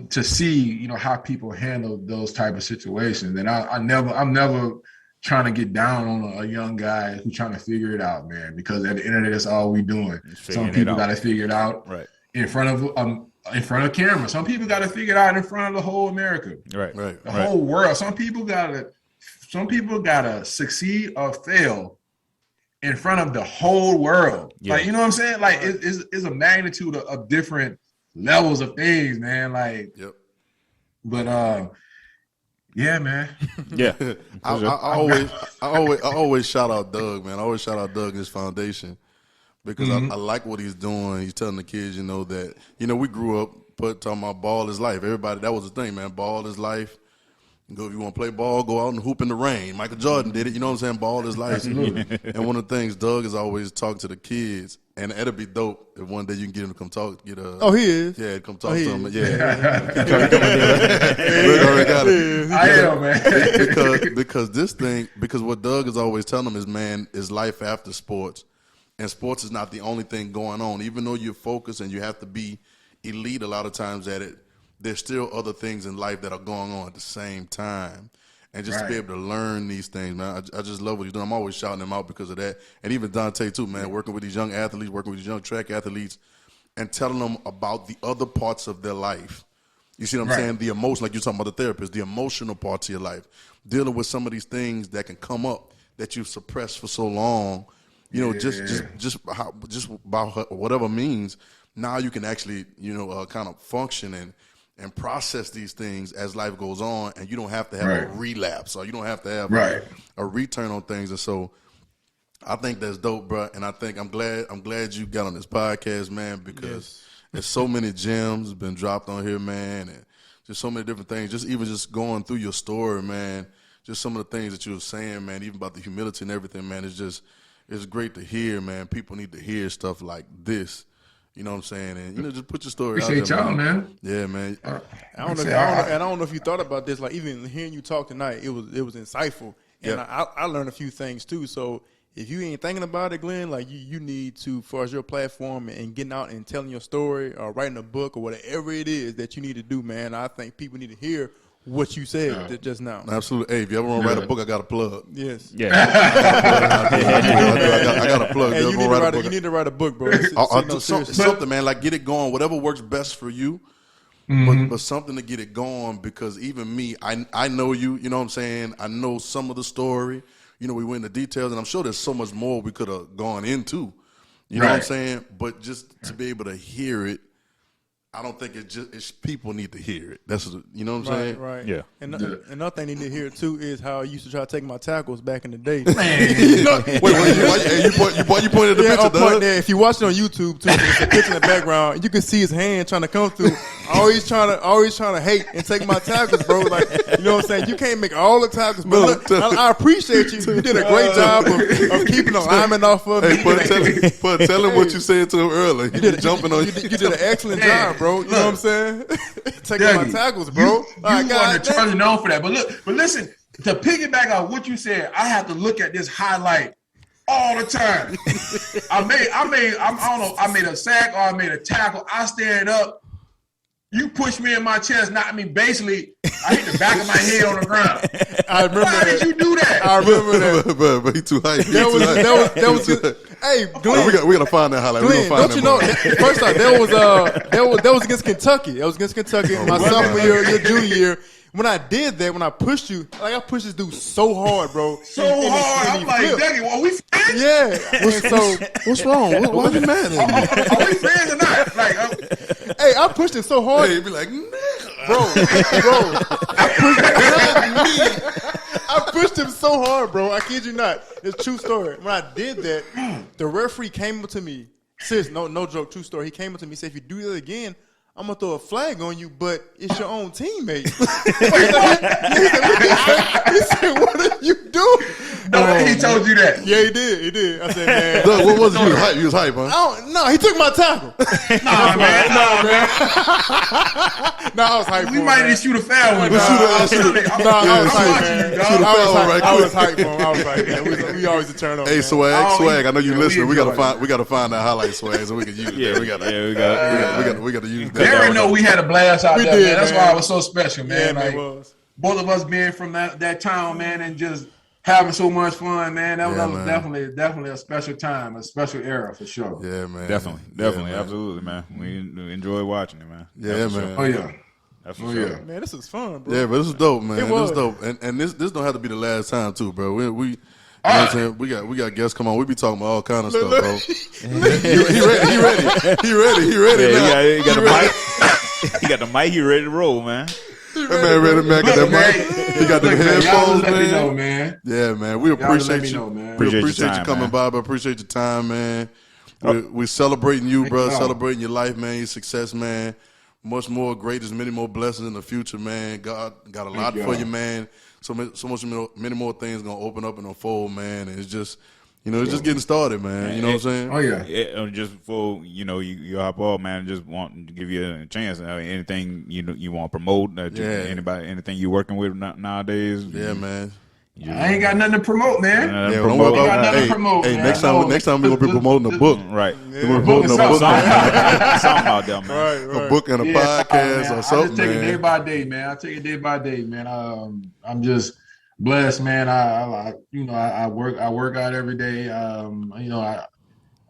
to see, you know, how people handle those type of situations. And I'm never trying to get down on a young guy who's trying to figure it out, man, because at the end of it, that's all we doing. Some people got to figure it out in front of camera. Some people got to figure it out in front of the whole America, the whole world. Some people gotta succeed or fail in front of the whole world. Like, you know what I'm saying? Like, it's a magnitude of different levels of things, man. Like, but yeah, man. Yeah. I always shout out Doug, man. I always shout out Doug and his foundation, because I like what he's doing. He's telling the kids, you know, that, you know, we grew up talking about ball is life. Everybody, that was the thing, man. Ball is life. Go, if you want to play ball, go out and hoop in the rain. Michael Jordan did it. You know what I'm saying? Ball is life. And one of the things Doug is always talking to the kids, and it'll be dope if one day you can get him to come talk. He is. Yeah, come talk to him. Yeah. I am, man. because this thing, because what Doug is always telling them is, man, is life after sports. And sports is not the only thing going on. Even though you're focused and you have to be elite a lot of times at it, there's still other things in life that are going on at the same time. And just to be able to learn these things, man, I just love what he's doing. I'm always shouting him out because of that. And even Dante, too, man, working with these young athletes, working with these young track athletes, and telling them about the other parts of their life. You see what I'm saying? The emotion, like you're talking about the therapist, the emotional parts of your life, dealing with some of these things that can come up that you've suppressed for so long, you know, just by whatever means. Now you can actually, you know, kind of function and process these things as life goes on, and you don't have to have a relapse, or you don't have to have a return on things. And so I think that's dope, bro. And I think I'm glad you got on this podcast, man, because there's so many gems been dropped on here, man, and just so many different things. Just going through your story, man, just some of the things that you were saying, man, even about the humility and everything, man, it's great to hear, man. People need to hear stuff like this. You know what I'm saying? And, you know, just put your story out there. Appreciate y'all, man. Yeah, man. I don't know if you thought about this. Like, even hearing you talk tonight, it was insightful. And I learned a few things, too. So if you ain't thinking about it, Glenn, like, you need to, as far as your platform and getting out and telling your story or writing a book or whatever it is that you need to do, man, I think people need to hear what you said just now. Absolutely. Hey, if you ever want to write a book, I got a plug. Yes. Yeah. I got a plug. Hey, you need to write a book, bro. Something, man. Like, get it going. Whatever works best for you. But something to get it going, because even me, I know you. You know what I'm saying? I know some of the story. You know, we went into details, and I'm sure there's so much more we could have gone into. You know what I'm saying? But just to be able to hear it, I don't think it's people need to hear it. That's, you know what I'm saying? Right. Yeah. And another thing they need to hear too is how I used to try to take my tackles back in the day. You pointed the picture, Doug. If you watch it on YouTube too, there's a picture in the background. You can see his hand trying to come through. Always trying to hate and take my tackles, bro. Like, you know what I'm saying? You can't make all the tackles, but look, I appreciate you. You did a great job of keeping the lineman off of me. Hey, tell him what you said to him earlier. You did an excellent job, bro. You know what I'm saying? Taking my tackles, bro. You want to turn it on for that. But listen, to piggyback on what you said, I have to look at this highlight all the time. I made a sack or I made a tackle. I stand up. You push me in my chest, knock me. Basically, I hit the back of my head on the ground. I remember Why did you do that? I remember that. But he too hype. That was good. Hey, Glenn, we gotta find that highlight. Glenn, don't you know? First off, that was against Kentucky. That was against Kentucky my sophomore year, your junior year. When I did that, when I pushed you, like, I pushed this dude so hard, bro. Hard. I'm like, Dougie, are we friends? Yeah. What's wrong? Why are you mad at me? Are we friends or not? Like, hey, I pushed it so hard. Hey, be like, nigga. Bro. I pushed him so hard, bro. I kid you not. It's a true story. When I did that, the referee came up to me. Serious, no joke, true story. He came up to me and said, if you do that again, I'm going to throw a flag on you, but it's your own teammate. He said, what are you doing? No, he told you that. Yeah, he did. I said, man. Doug, what was it? You was hype, huh? No, he took my tackle. Nah, man. No, I was hype. We might need to shoot a foul one. I was hype, man. I was hype, man. We always turn on. Hey, Swag, I know you listening. We gotta find that highlight, Swag, so we can use it. We gotta use that. They already know we had a blast out there, man. That's why it was so special, man. Yeah, like, it was. Both of us being from that town, man, and just having so much fun, man. That was definitely a special time, a special era for sure. Yeah, man. Definitely, absolutely, man. We enjoy watching it, man. Yeah, man. Oh yeah. That's for sure. Man, this is fun, bro. Yeah, but this is dope, man. It was. This is dope, and this don't have to be the last time too, bro. We you know what I'm saying? We got guests come on. We be talking about all kind of stuff, bro. He ready now. He got the mic. He got the mic. He ready to roll, man. That man ready, man. Got that mic. He got the headphones, let me know, man. man. Yeah, man. We appreciate you. Man. We appreciate time, you coming man. by, but appreciate your time, man. We celebrating you, bro. Celebrating your life, man. Your success, man. Much more greatness, many more blessings in the future, man. God got a lot for you, man. Many more things gonna open up and unfold, man. And it's just, it's just getting started, man. You know what I'm saying? Oh yeah. Just before you hop off, man. Just want to give you a chance. Anything you want to promote? Anything you working with nowadays? Yeah, man. I ain't got nothing to promote, man. Yeah, don't worry about nothing to hey, promote, hey, man. next time we're gonna be promoting a book. Right. We're promoting a book. Something out there, man. A book and a podcast or something. I just take it day by day, man. I'm just blessed, man. I work out every day.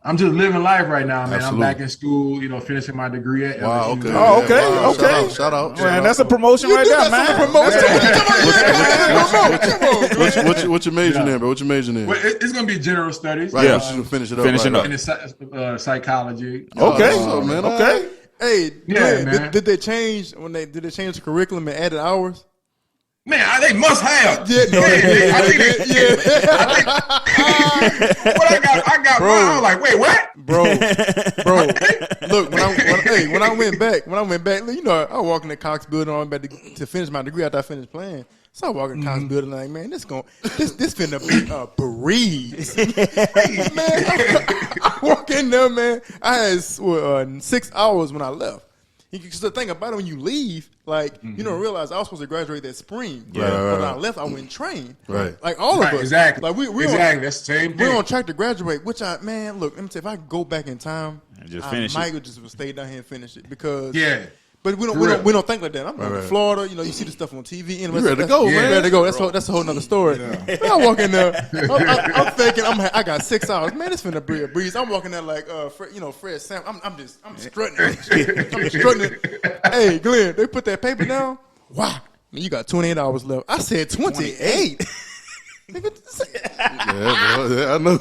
I'm just living life right now, man. Absolutely. I'm back in school, finishing my degree at LSU. Wow, okay. Oh, okay, Wow. okay. Shout out. Man, that's a promotion right there, man. What's your major in, bro? What's your major in? Well, it's going to be general studies. Right, Yeah. you finish it up. Finishing up. And it's psychology. Okay. Man, Okay. Hey, Yeah, Glenn, man. did they change the curriculum and added hours? Man, they must have. Yeah, no, I think what I got. Bro. I was like, wait, what? Bro. Look, when I went back, I walk in the Cox building. I'm about to finish my degree after I finished playing. So I walk in the Cox building like, man, this finna be a breeze. Man, I walk in there, man. I had 6 hours when I left. Because the thing about it, when you leave, you don't realize I was supposed to graduate that spring. Right. But when I left, I went and trained. Right. Like all of us. Exactly. Like we exactly. That's the same thing. we're on track to graduate. Which look, let me tell you, if I could go back in time, And just I finish might it. just stay down here and finish it because Yeah. But we don't think like that. I'm going to Florida. You see the stuff on TV. You ready to go, man? Ready to go. That's a whole nother story. Man, I walk in there. I'm thinking I got 6 hours. Man, it's finna be a breeze. I'm walking there like Fred Sam. I'm strutting. I'm strutting. Hey, Glenn, they put that paper down. Wow, man, you got 28 hours left. I said 28. Yeah, I know.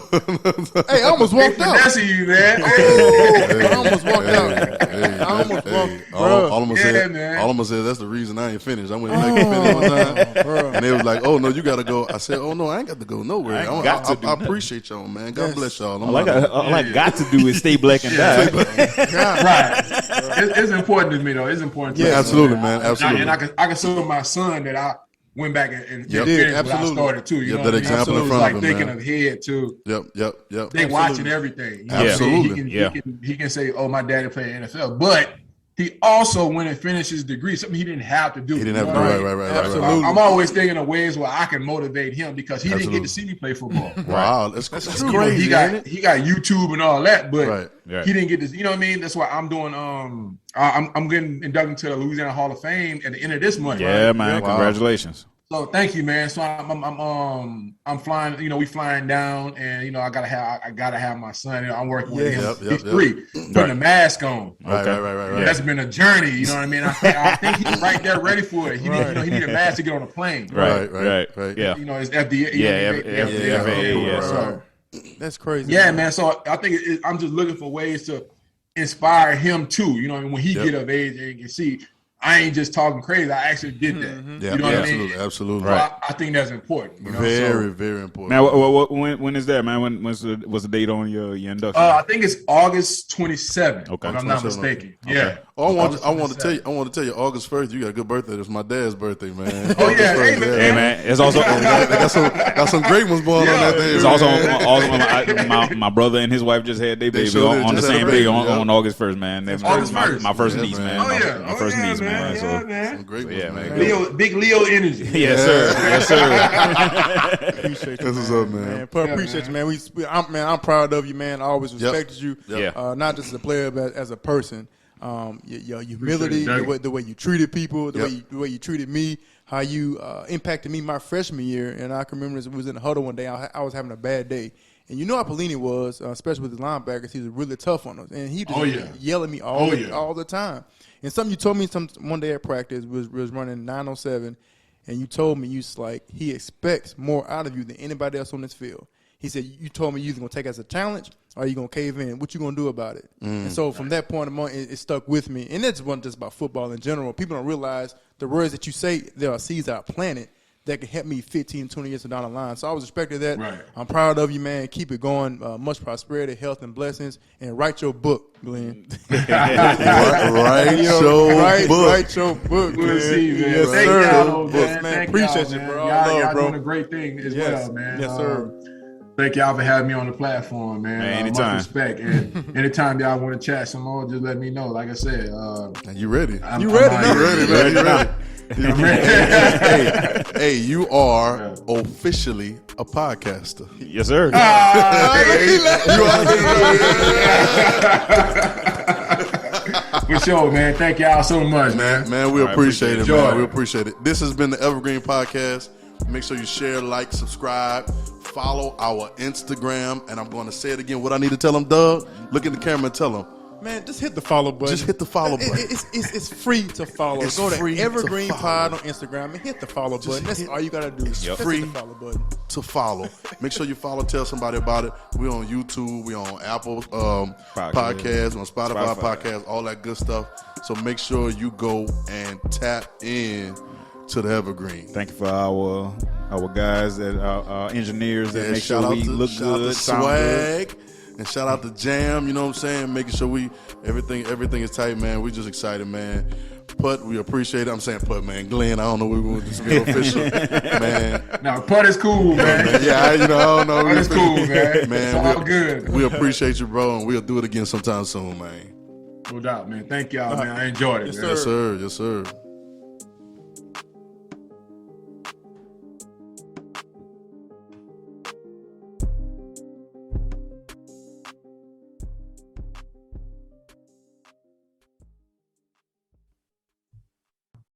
Hey, I almost walked out. That's you, man. I almost walked out. I almost walked. All I'm Yeah, gonna say that's the reason I ain't finished. I went back and finished one time, and they was like, "Oh no, you gotta go." I said, "Oh no, I ain't got to go nowhere. I appreciate y'all, man. God bless y'all." All I got to do is stay black and die. Right. It's important to me, though. It's important to me. Absolutely, man. Absolutely. And I can show my son that I went back and Yep. finished Absolutely. what I started, too. You know that what I mean? example in So front it's of like him, thinking man. ahead, too. Yep. They watching everything. You know what I'm saying? Absolutely. He can say, "Oh, my daddy played NFL," but he also went and finished his degree, something he didn't have to do. He didn't have to. Right. Absolutely. I'm always thinking of ways where I can motivate him because he didn't get to see me play football. Wow, that's You know, crazy. he got YouTube and all that, but Right. he didn't get this. You know what I mean? That's why I'm doing. I'm getting inducted into the Louisiana Hall of Fame at the end of this month. Yeah, right? man. Wow. Congratulations. So thank you, man. So I'm flying. You know, we flying down, and I gotta have my son. I'm working with him. He's 3. Putting a mask on. Right. That's been a journey. You know what I mean? I think he's right there, ready for it. He need a mask to get on a plane. Right. Yeah. You know, it's FDA. FAA. So, That's crazy. yeah, man. So I think I'm just looking for ways to inspire him too. You know, when he get of age and can see, I ain't just talking crazy. I actually did that. Yeah, You know what I mean? absolutely. So I think that's important. You know? Very important. Man, when is that, man? What's the date on your induction? I think it's August 27th. Okay. If I'm not mistaken. Yeah. I want to tell you, August 1st, you got a good birthday. It's my dad's birthday, man. Oh, yeah. August 1st, Hey, man, it's also got some great ones born on that day. it's man. also my brother and his wife just had their baby sure did, on the just had same a day baby, on August 1st, man. That's August my 1st. first Yeah, niece, man. man. Oh, yeah. My first niece, man. Yeah, So man. Some great yeah, ones, man. Big Leo energy. yes, sir. Yes, sir. Appreciate you, This is up, man. Appreciate you, man. I'm proud of you, man. I always respected you. Yep. Not just as a player, but as a person. Your humility, the way you treated people, the way you treated me, how you impacted me my freshman year. And I can remember it was in the huddle one day. I was having a bad day. And you know how Pelini was, especially with his linebackers. He was really tough on us. And he just yell at me all the time. And something you told me one day at practice was running 907. And you told me, he expects more out of you than anybody else on this field. He said, you told me you was going to take it as a challenge or you going to cave in. What you going to do about it? And so from that point on, it stuck with me. And it's wasn't just about football in general. People don't realize the words that you say, there are seeds that are planted that can help me 15, 20 years down the line. So I was respecting that. Right. I'm proud of you, man. Keep it going. Much prosperity, health, and blessings. And write your book, Glenn. Write your book, We'll man. see, man. Yes, Thank sir. y'all, Yes, man. man. Thank Appreciate y'all, you, bro. man. Love, Y'all bro. doing a great thing as well, man. Yes, sir. Thank y'all for having me on the platform, man. Anytime. Much respect. And anytime y'all want to chat some more, just let me know. Like I said, And you ready? You ready now? You ready, man? You ready? You know what I mean? Hey, you are officially a podcaster. Yes, sir. For sure, man. Thank y'all so much, man. Man, we appreciate it, Enjoy man. it. We appreciate it. This has been the Evergreen Podcast. Make sure you share, like, subscribe, follow our Instagram, and I'm going to say it again. What I need to tell them, Doug? Look in the camera and tell them. Man, just hit the follow button. Just hit the follow button. It's free to follow. It's Go to free to Evergreen Pod follow. on Instagram and hit the follow button. That's all you gotta do. Just free. hit the follow button. To follow. Make sure you follow, tell somebody about it. We're on YouTube, we're on Apple Podcasts, on Spotify Podcasts, all that good stuff. So make sure you go and tap in to the Evergreen. Thank you for our guys, that our engineers that make sure we look good, sound good. Swag. And shout out to Jam, you know what I'm saying? Making sure everything is tight, man. We just excited, man. Putt, we appreciate it. I'm saying Putt, man. Glenn, I don't know. We want this to be official, man. Now, Putt is cool, man. Yeah, I don't know. Putt is cool, man. Man, it's all good. We appreciate you, bro, and we'll do it again sometime soon, man. No doubt, man. Thank y'all, man. I enjoyed it, Yes, man. Yes, sir. Yes, sir.